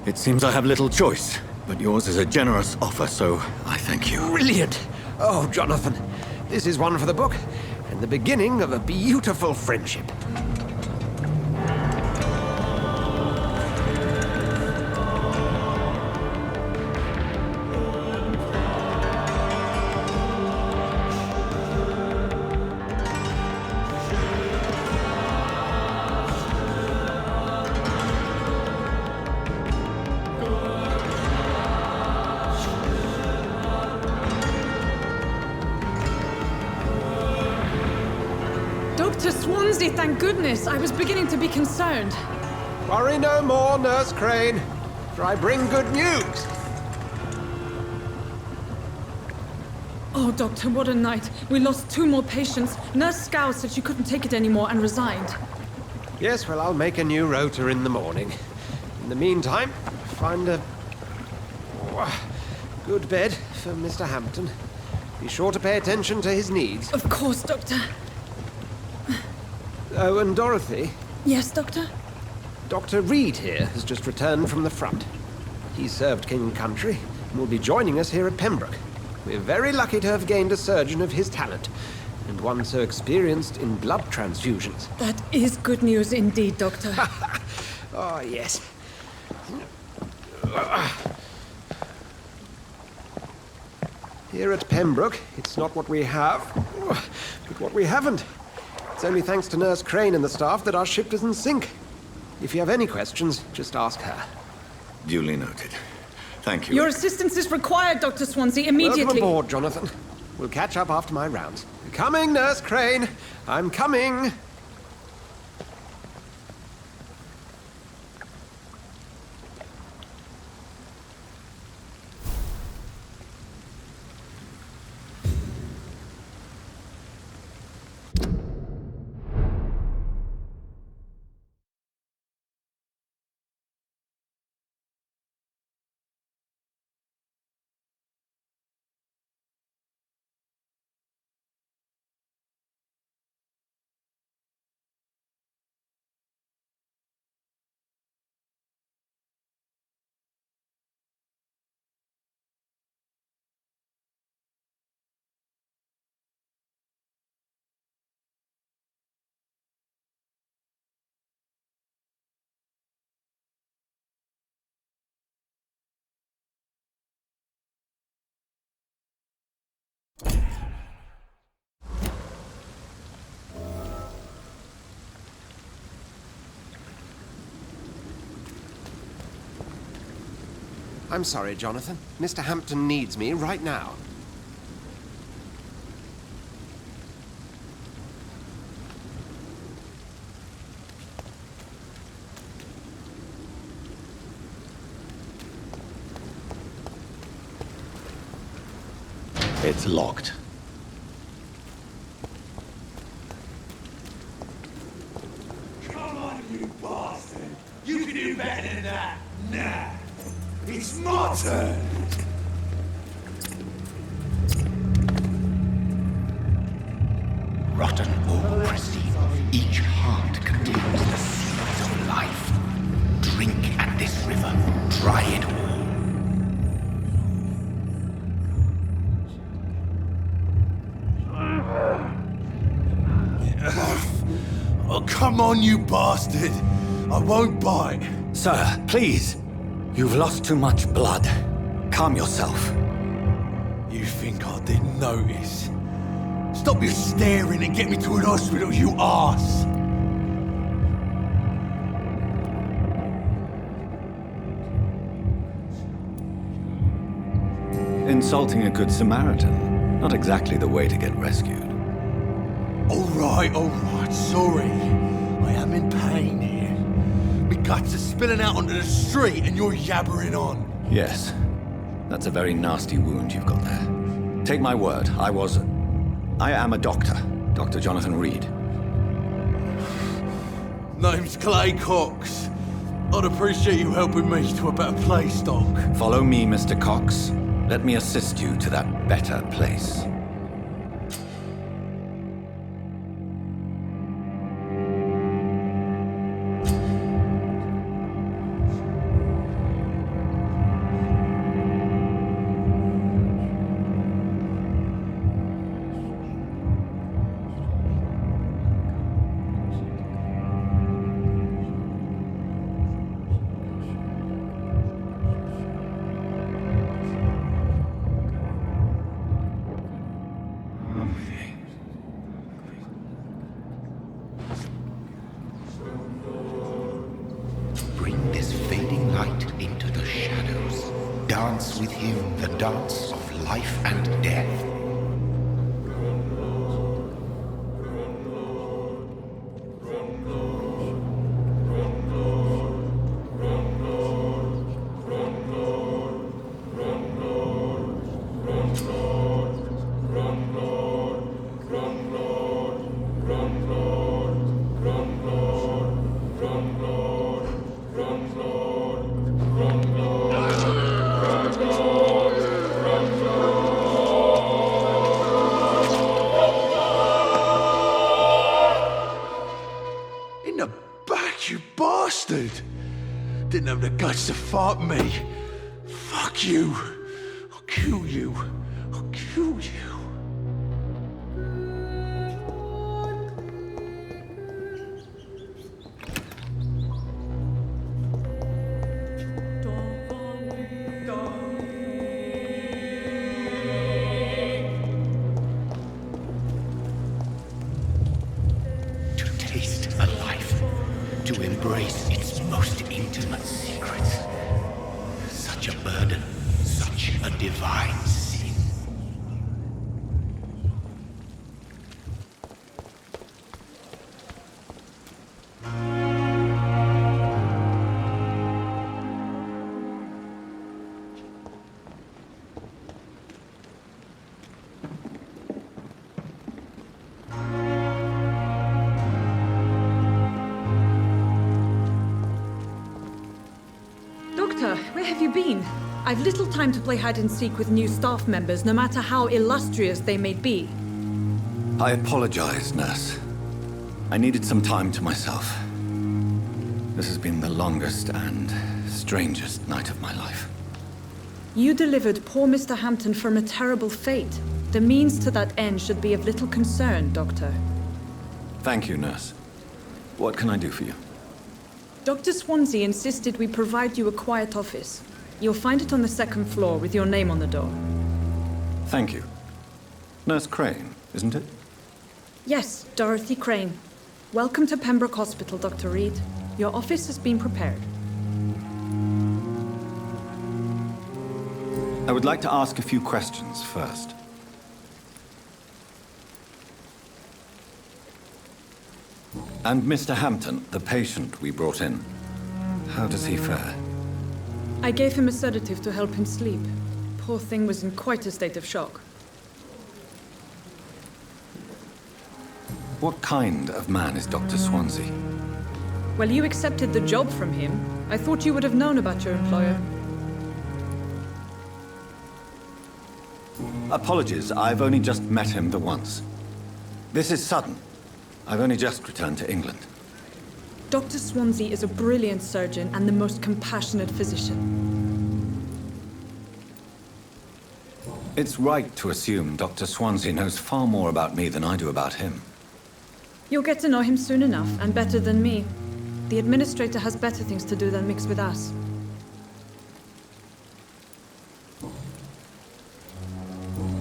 D: It seems I have little choice, but yours is a generous offer, so I thank you.
M: Brilliant! Oh, Jonathan, this is one for the book, and the beginning of a beautiful friendship.
N: Dr. Swansea, thank goodness. I was beginning to be concerned.
M: Worry no more, Nurse Crane, for I bring good news.
N: Oh, Doctor, what a night. We lost 2 more patients. Nurse Scow said she couldn't take it anymore and resigned.
M: Yes, well, I'll make a new rota in the morning. In the meantime, find a good bed for Mr. Hampton. Be sure to pay attention to his needs.
N: Of course, Doctor.
M: Oh, and Dorothy?
N: Yes, Doctor?
M: Dr. Reed here has just returned from the front. He served King and Country and will be joining us here at Pembroke. We're very lucky to have gained a surgeon of his talent, and one so experienced in blood transfusions.
N: That is good news indeed, Doctor.
M: Oh, yes. Here at Pembroke, it's not what we have, but what we haven't. It's only thanks to Nurse Crane and the staff that our ship doesn't sink. If you have any questions, just ask her.
D: Duly noted. Thank you.
N: Your assistance is required, Dr. Swansea, immediately.
M: Welcome aboard, Jonathan. We'll catch up after my rounds. Coming, Nurse Crane. I'm coming. I'm sorry, Jonathan. Mr. Hampton needs me right now.
D: It's locked.
E: Come on, you bastard! You can do better than that! Nah! It's my turn!
B: Rotten or pristine, each heart contains the seeds of life. Drink at this river, try it all.
E: Oh, come on, you bastard! I won't bite.
D: Sir, please. You've lost too much blood. Calm yourself.
E: You think I didn't notice? Stop your staring and get me to an hospital, you arse!
D: Insulting a good Samaritan. Not exactly the way to get rescued.
E: Alright, sorry. I am in pain here. My guts are spilling out onto the street and you're yabbering on.
D: Yes. That's a very nasty wound you've got there. Take my word, I am a doctor. Dr. Jonathan Reed.
E: Name's Clay Cox. I'd appreciate you helping me to a better place, Doc.
D: Follow me, Mr. Cox. Let me assist you to that better place.
B: Bring this fading light into the shadows. Dance with him the dance of life and death.
E: In the back, you bastard! Didn't have the guts to fight me. Fuck you. I'll kill you. I'll kill you.
B: To taste a life, to embrace its most intimate secrets. Such a burden, such a divine sin.
N: Doctor, where have you been? I've little time to play hide and seek with new staff members, no matter how illustrious they may be.
D: I apologize, nurse. I needed some time to myself. This has been the longest and strangest night of my life.
N: You delivered poor Mr. Hampton from a terrible fate. The means to that end should be of little concern, Doctor.
D: Thank you, nurse. What can I do for you?
N: Dr. Swansea insisted we provide you a quiet office. You'll find it on the second floor with your name on the door.
D: Thank you. Nurse Crane, isn't it?
N: Yes, Dorothy Crane. Welcome to Pembroke Hospital, Dr. Reed. Your office has been prepared.
D: I would like to ask a few questions first. And Mr. Hampton, the patient we brought in, how does he fare?
N: I gave him a sedative to help him sleep. Poor thing was in quite a state of shock.
D: What kind of man is Dr. Swansea?
N: Well, you accepted the job from him. I thought you would have known about your employer.
D: Apologies, I've only just met him the once. This is sudden. I've only just returned to England.
N: Dr. Swansea is a brilliant surgeon and the most compassionate physician.
D: It's right to assume Dr. Swansea knows far more about me than I do about him.
N: You'll get to know him soon enough, and better than me. The administrator has better things to do than mix with us.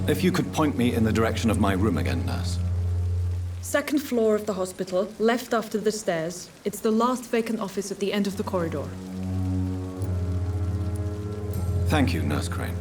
D: If you could point me in the direction of my room again, nurse.
N: Second floor of the hospital, left after the stairs. It's the last vacant office at the end of the corridor.
D: Thank you, Nurse Crane.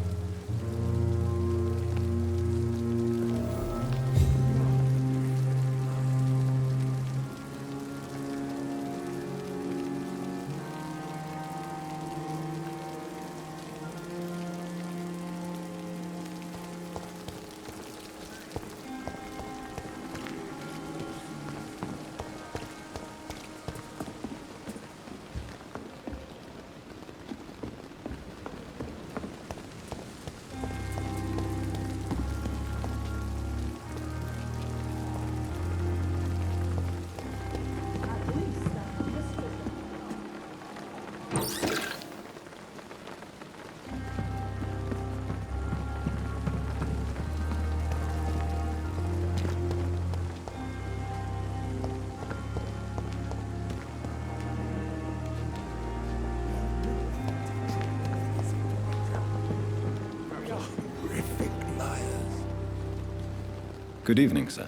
D: Good evening, sir.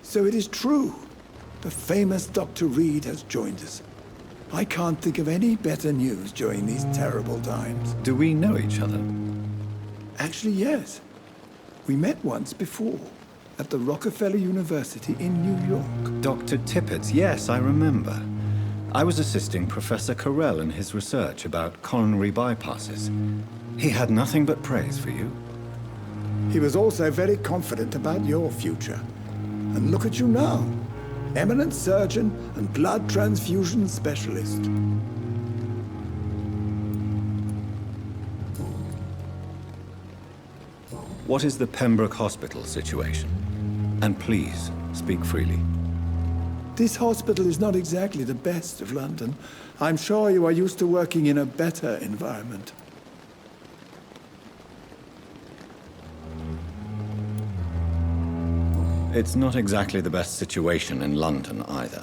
E: So it is true. The famous Dr. Reed has joined us. I can't think of any better news during these terrible times.
D: Do we know each other?
E: Actually, yes. We met once before, at the Rockefeller University in New York.
D: Dr. Tippett, yes, I remember. I was assisting Professor Carell in his research about coronary bypasses. He had nothing but praise for you.
E: He was also very confident about your future. And look at you now. Eminent surgeon and blood transfusion specialist.
D: What is the Pembroke Hospital situation? And please, speak freely.
E: This hospital is not exactly the best of London. I'm sure you are used to working in a better environment.
D: It's not exactly the best situation in London either.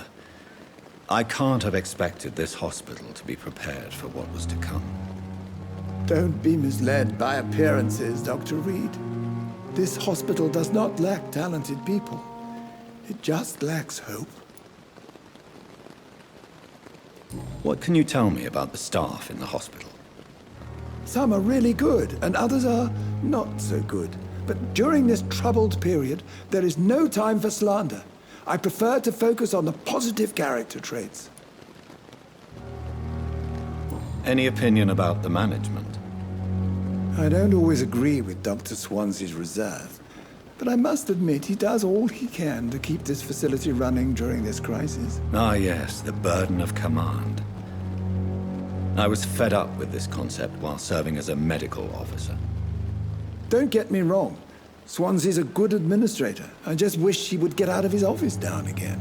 D: I can't have expected this hospital to be prepared for what was to come.
E: Don't be misled by appearances, Dr. Reed. This hospital does not lack talented people. It just lacks hope.
D: What can you tell me about the staff in the hospital?
E: Some are really good, and others are not so good. But during this troubled period, there is no time for slander. I prefer to focus on the positive character traits.
D: Any opinion about the management?
E: I don't always agree with Dr. Swansea's reserve, but I must admit he does all he can to keep this facility running during this crisis.
D: Ah, yes, the burden of command. I was fed up with this concept while serving as a medical officer.
E: Don't get me wrong. Swansea's a good administrator. I just wish he would get out of his office now and again.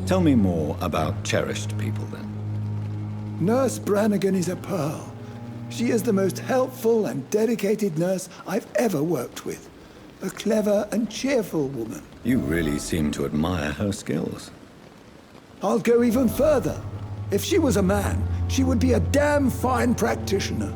D: Tell me more about cherished people, then.
E: Nurse Brannigan is a pearl. She is the most helpful and dedicated nurse I've ever worked with. A clever and cheerful woman.
D: You really seem to admire her skills.
E: I'll go even further. If she was a man, she would be a damn fine practitioner.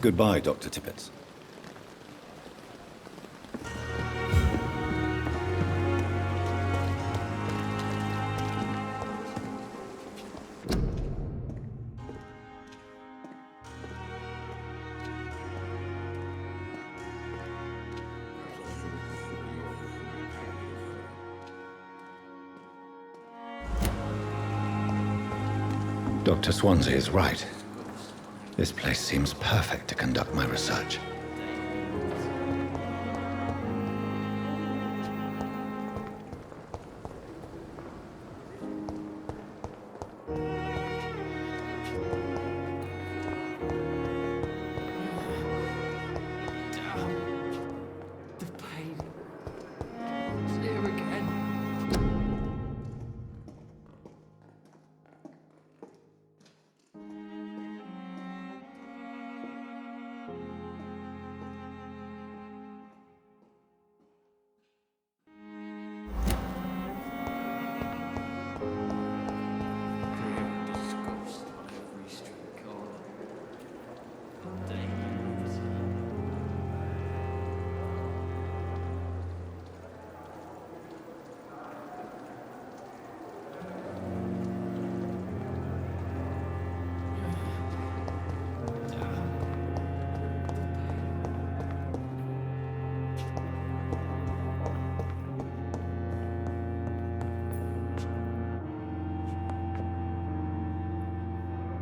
D: Goodbye, Dr. Tippett. Dr. Swansea is right. This place seems perfect to conduct my research.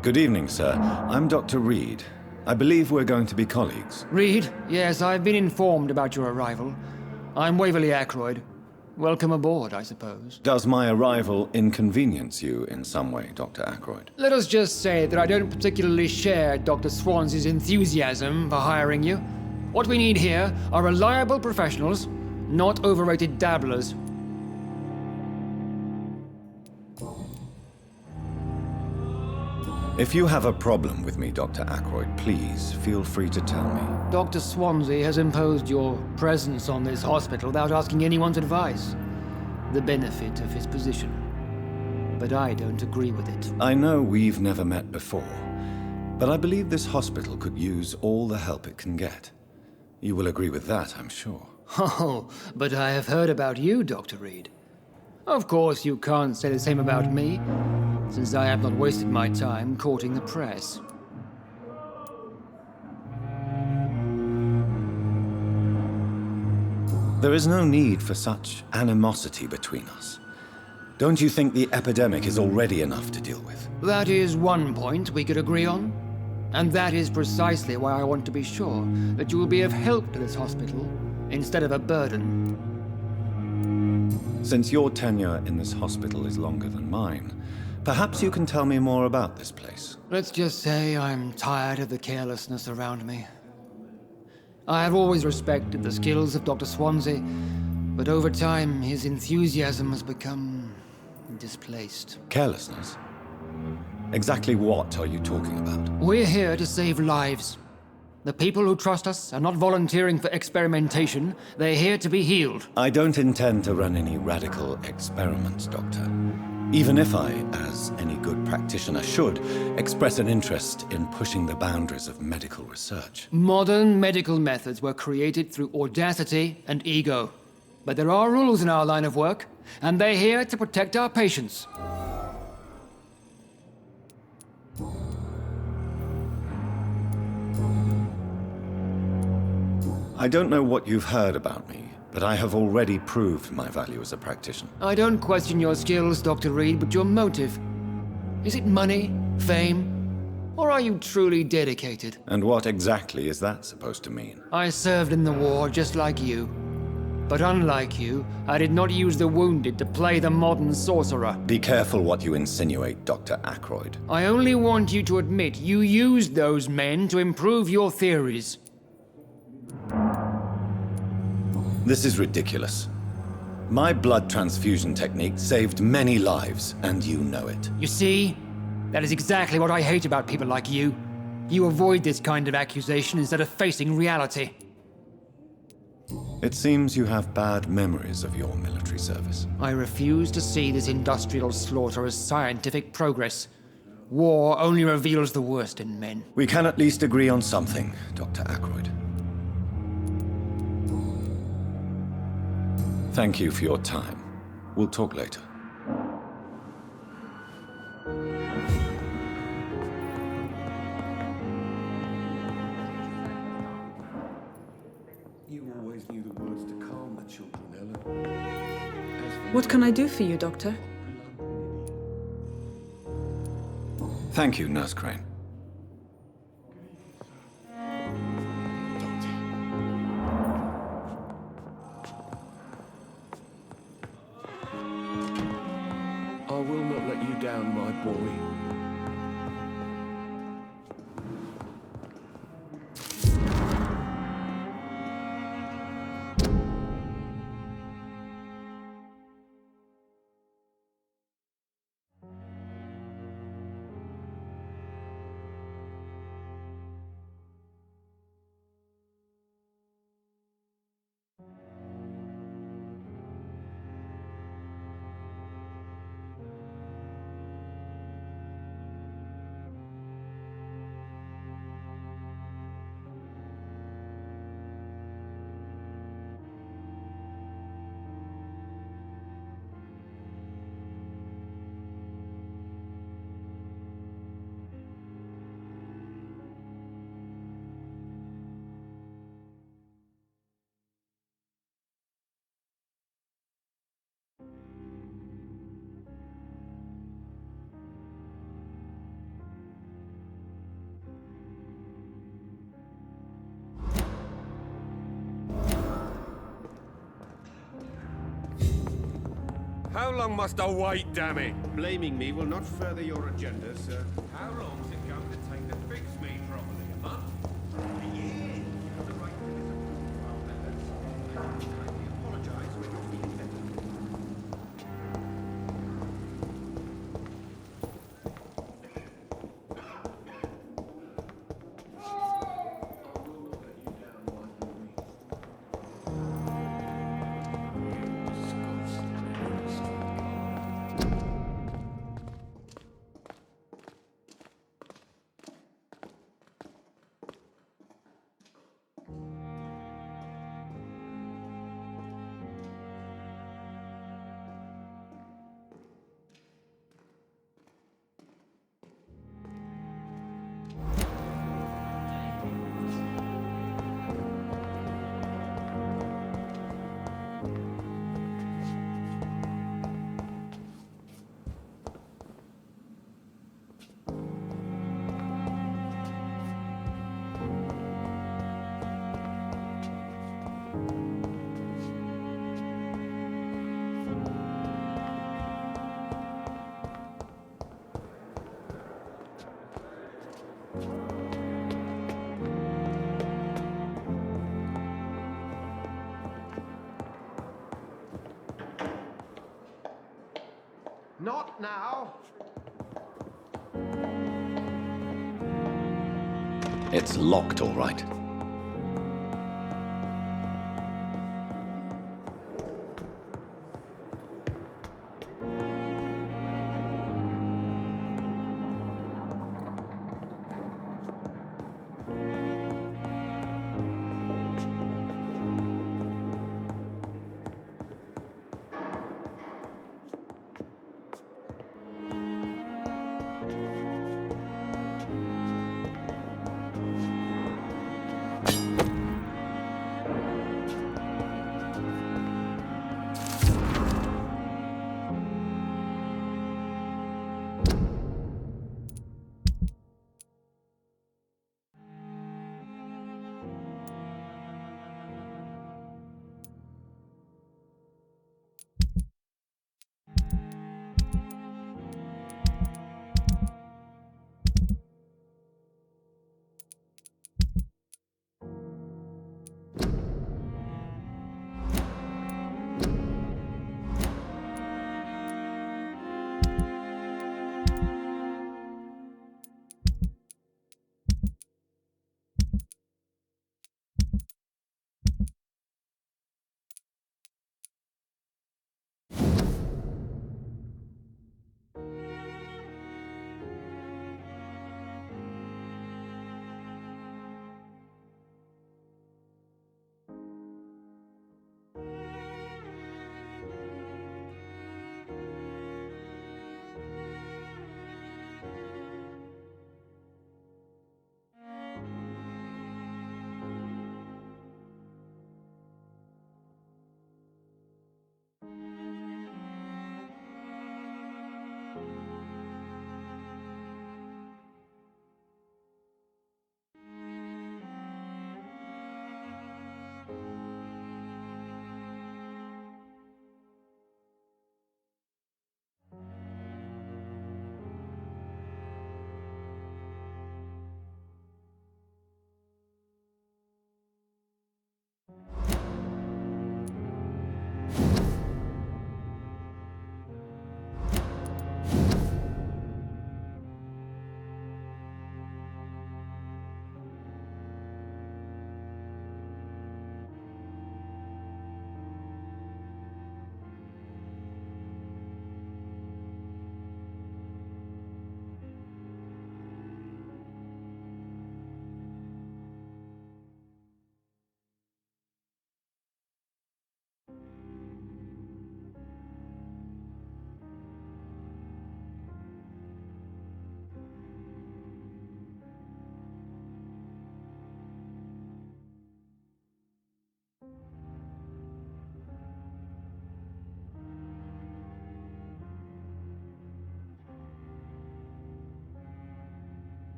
D: Good evening, sir. I'm Dr. Reed. I believe we're going to be colleagues.
O: Reed? Yes, I've been informed about your arrival. I'm Waverly Ackroyd. Welcome aboard, I suppose.
D: Does my arrival inconvenience you in some way, Dr. Ackroyd?
O: Let us just say that I don't particularly share Dr. Swansea's enthusiasm for hiring you. What we need here are reliable professionals, not overrated dabblers.
D: If you have a problem with me, Dr. Ackroyd, please feel free to tell me.
O: Dr. Swansea has imposed your presence on this hospital without asking anyone's advice. The benefit of his position. But I don't agree with it.
D: I know we've never met before, but I believe this hospital could use all the help it can get. You will agree with that, I'm sure.
O: Oh, but I have heard about you, Dr. Reed. Of course, you can't say the same about me, since I have not wasted my time courting the press.
D: There is no need for such animosity between us. Don't you think the epidemic is already enough to deal with?
O: That is one point we could agree on. And that is precisely why I want to be sure that you will be of help to this hospital, instead of a burden.
D: Since your tenure in this hospital is longer than mine, perhaps you can tell me more about this place.
O: Let's just say I'm tired of the carelessness around me. I have always respected the skills of Dr. Swansea, but over time his enthusiasm has become displaced.
D: Carelessness? Exactly what are you talking about?
O: We're here to save lives. The people who trust us are not volunteering for experimentation. They're here to be healed.
D: I don't intend to run any radical experiments, Doctor. Even if I, as any good practitioner should, express an interest in pushing the boundaries of medical research.
O: Modern medical methods were created through audacity and ego. But there are rules in our line of work, and they're here to protect our patients.
D: I don't know what you've heard about me, but I have already proved my value as a practitioner.
O: I don't question your skills, Dr. Reed, but your motive. Is it money, fame, or are you truly dedicated?
D: And what exactly is that supposed to mean?
O: I served in the war just like you. But unlike you, I did not use the wounded to play the modern sorcerer.
D: Be careful what you insinuate, Dr. Ackroyd.
O: I only want you to admit you used those men to improve your theories.
D: This is ridiculous. My blood transfusion technique saved many lives, and you know it.
O: You see? That is exactly what I hate about people like you. You avoid this kind of accusation instead of facing reality.
D: It seems you have bad memories of your military service.
O: I refuse to see this industrial slaughter as scientific progress. War only reveals the worst in men.
D: We can at least agree on something, Dr. Ackroyd. Thank you for your time. We'll talk later.
E: You always knew the words to calm the children, Ellen.
N: What can I do for you, Doctor?
D: Thank you, Nurse Crane.
E: I will not let you down, my boy.
P: How long must I wait, damn it?
A: Blaming me will not further your agenda, sir.
P: How long's it going to take to fix me properly, a month? A year? You have the right to disapprove of our methods. I apologize when you're being better.
E: Not now.
D: It's locked, all right.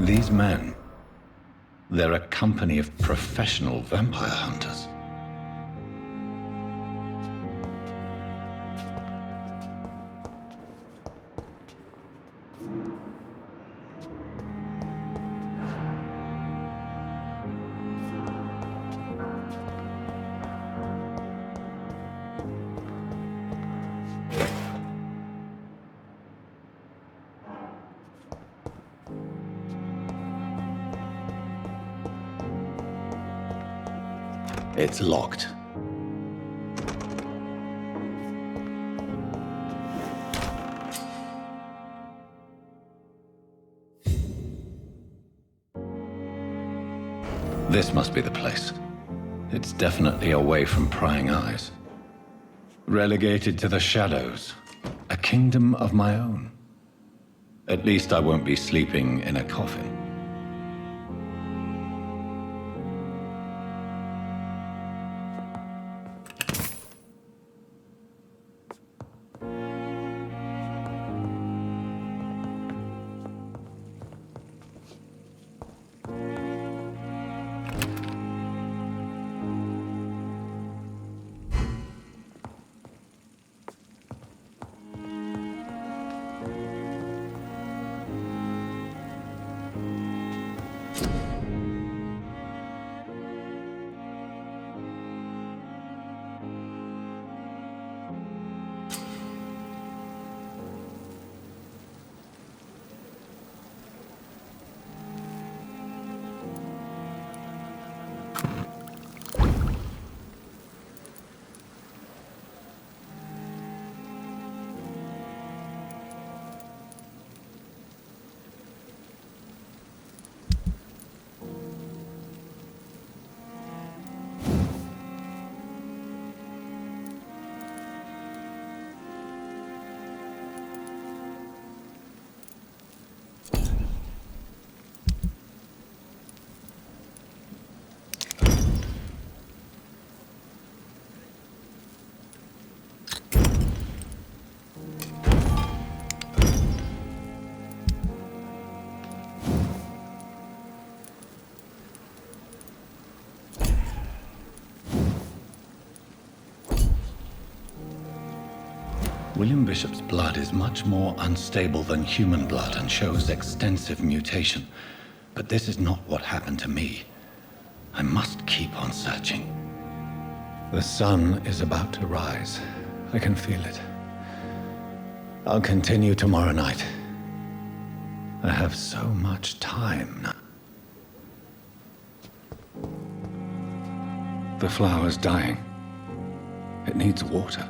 D: These men, they're a company of professional vampire hunters. It's locked. This must be the place. It's definitely away from prying eyes. Relegated to the shadows. A kingdom of my own. At least I won't be sleeping in a coffin. William Bishop's blood is much more unstable than human blood and shows extensive mutation. But this is not what happened to me. I must keep on searching. The sun is about to rise. I can feel it. I'll continue tomorrow night. I have so much time now. The flower's dying. It needs water.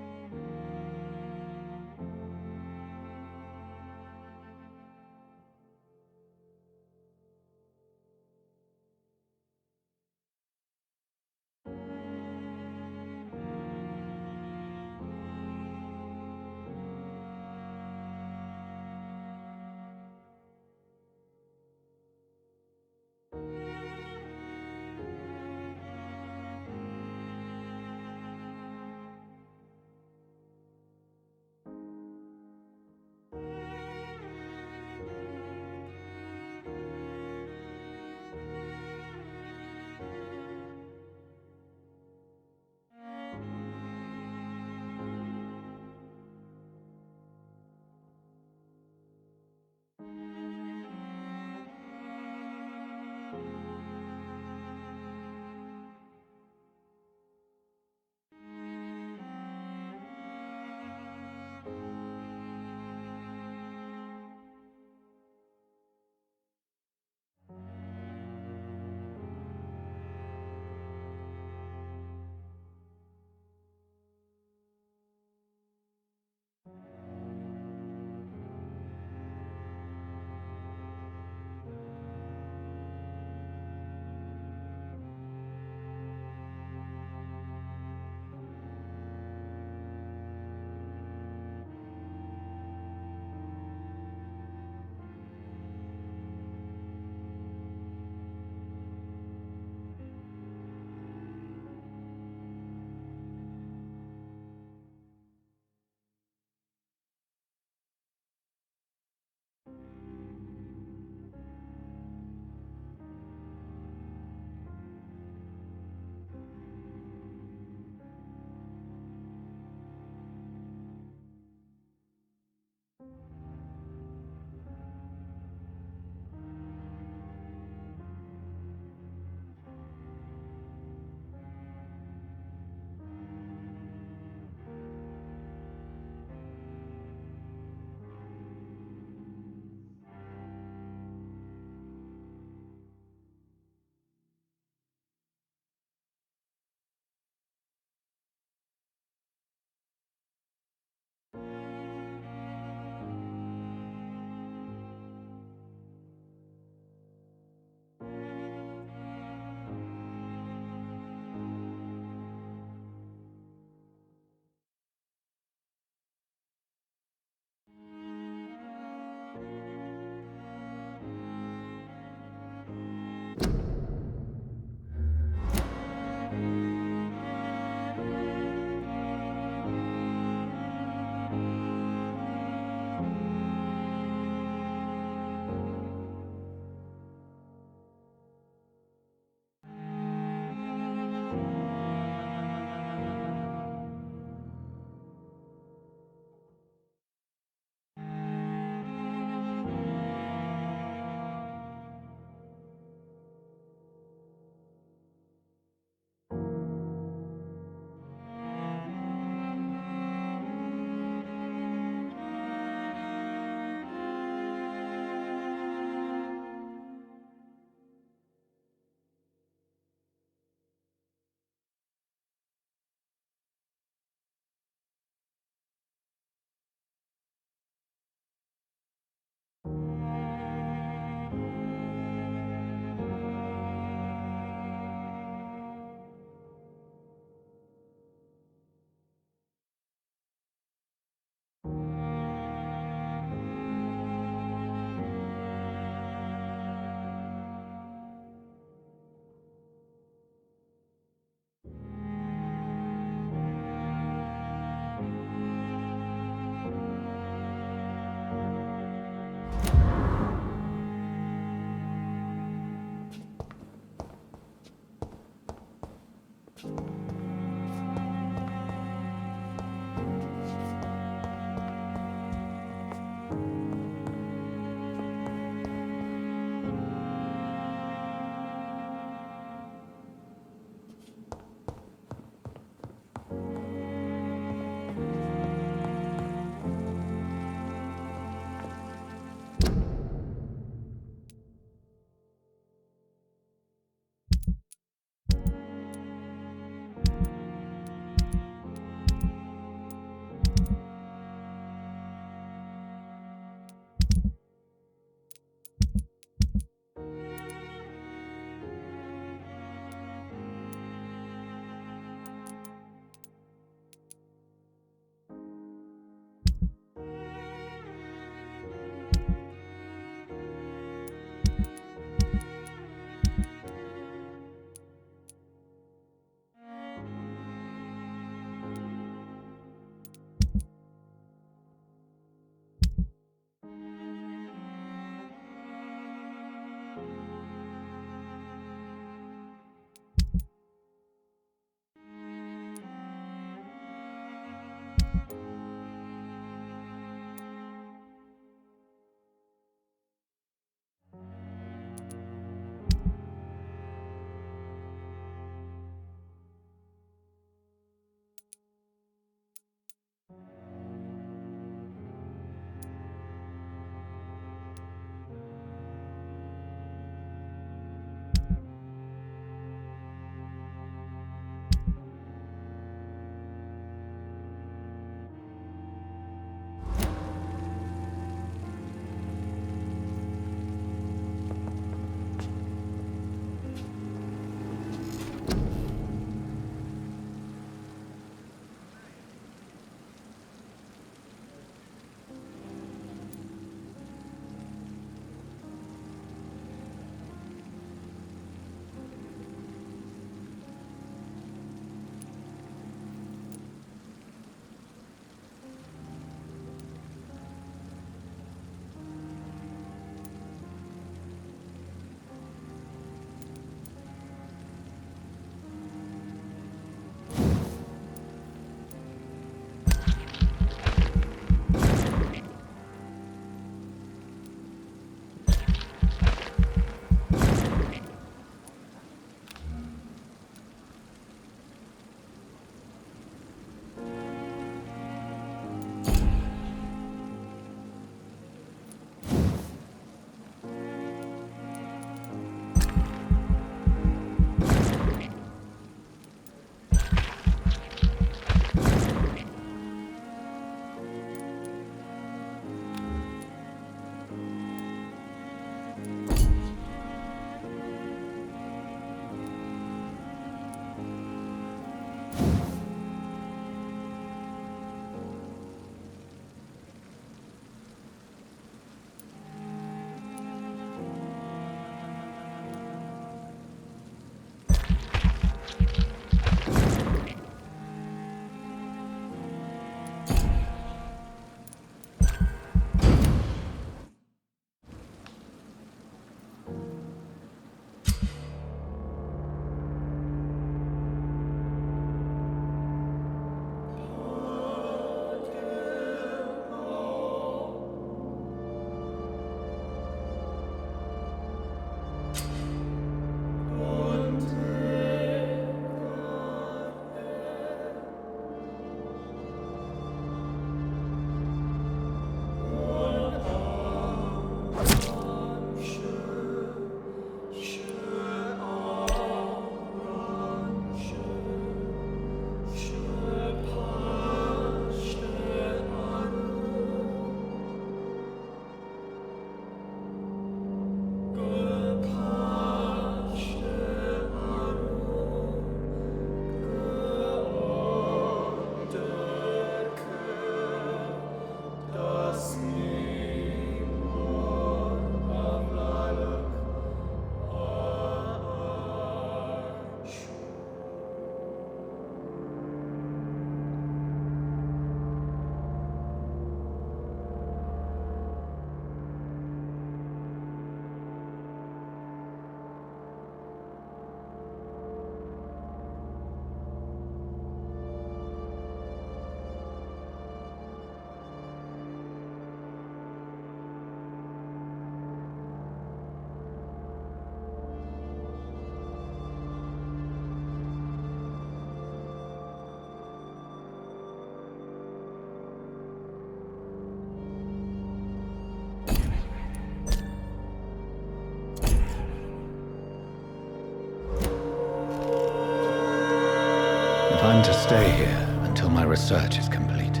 D: plan to stay here until my research is complete.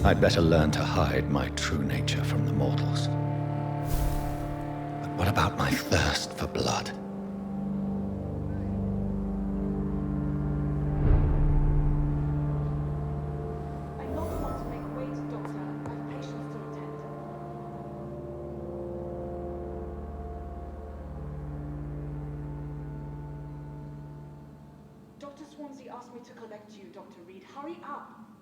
D: I'd better learn to hide my true nature from the mortals. But what about my thirst for blood?
Q: Dr. Swansea asked me to collect you, Dr. Reed. Hurry up!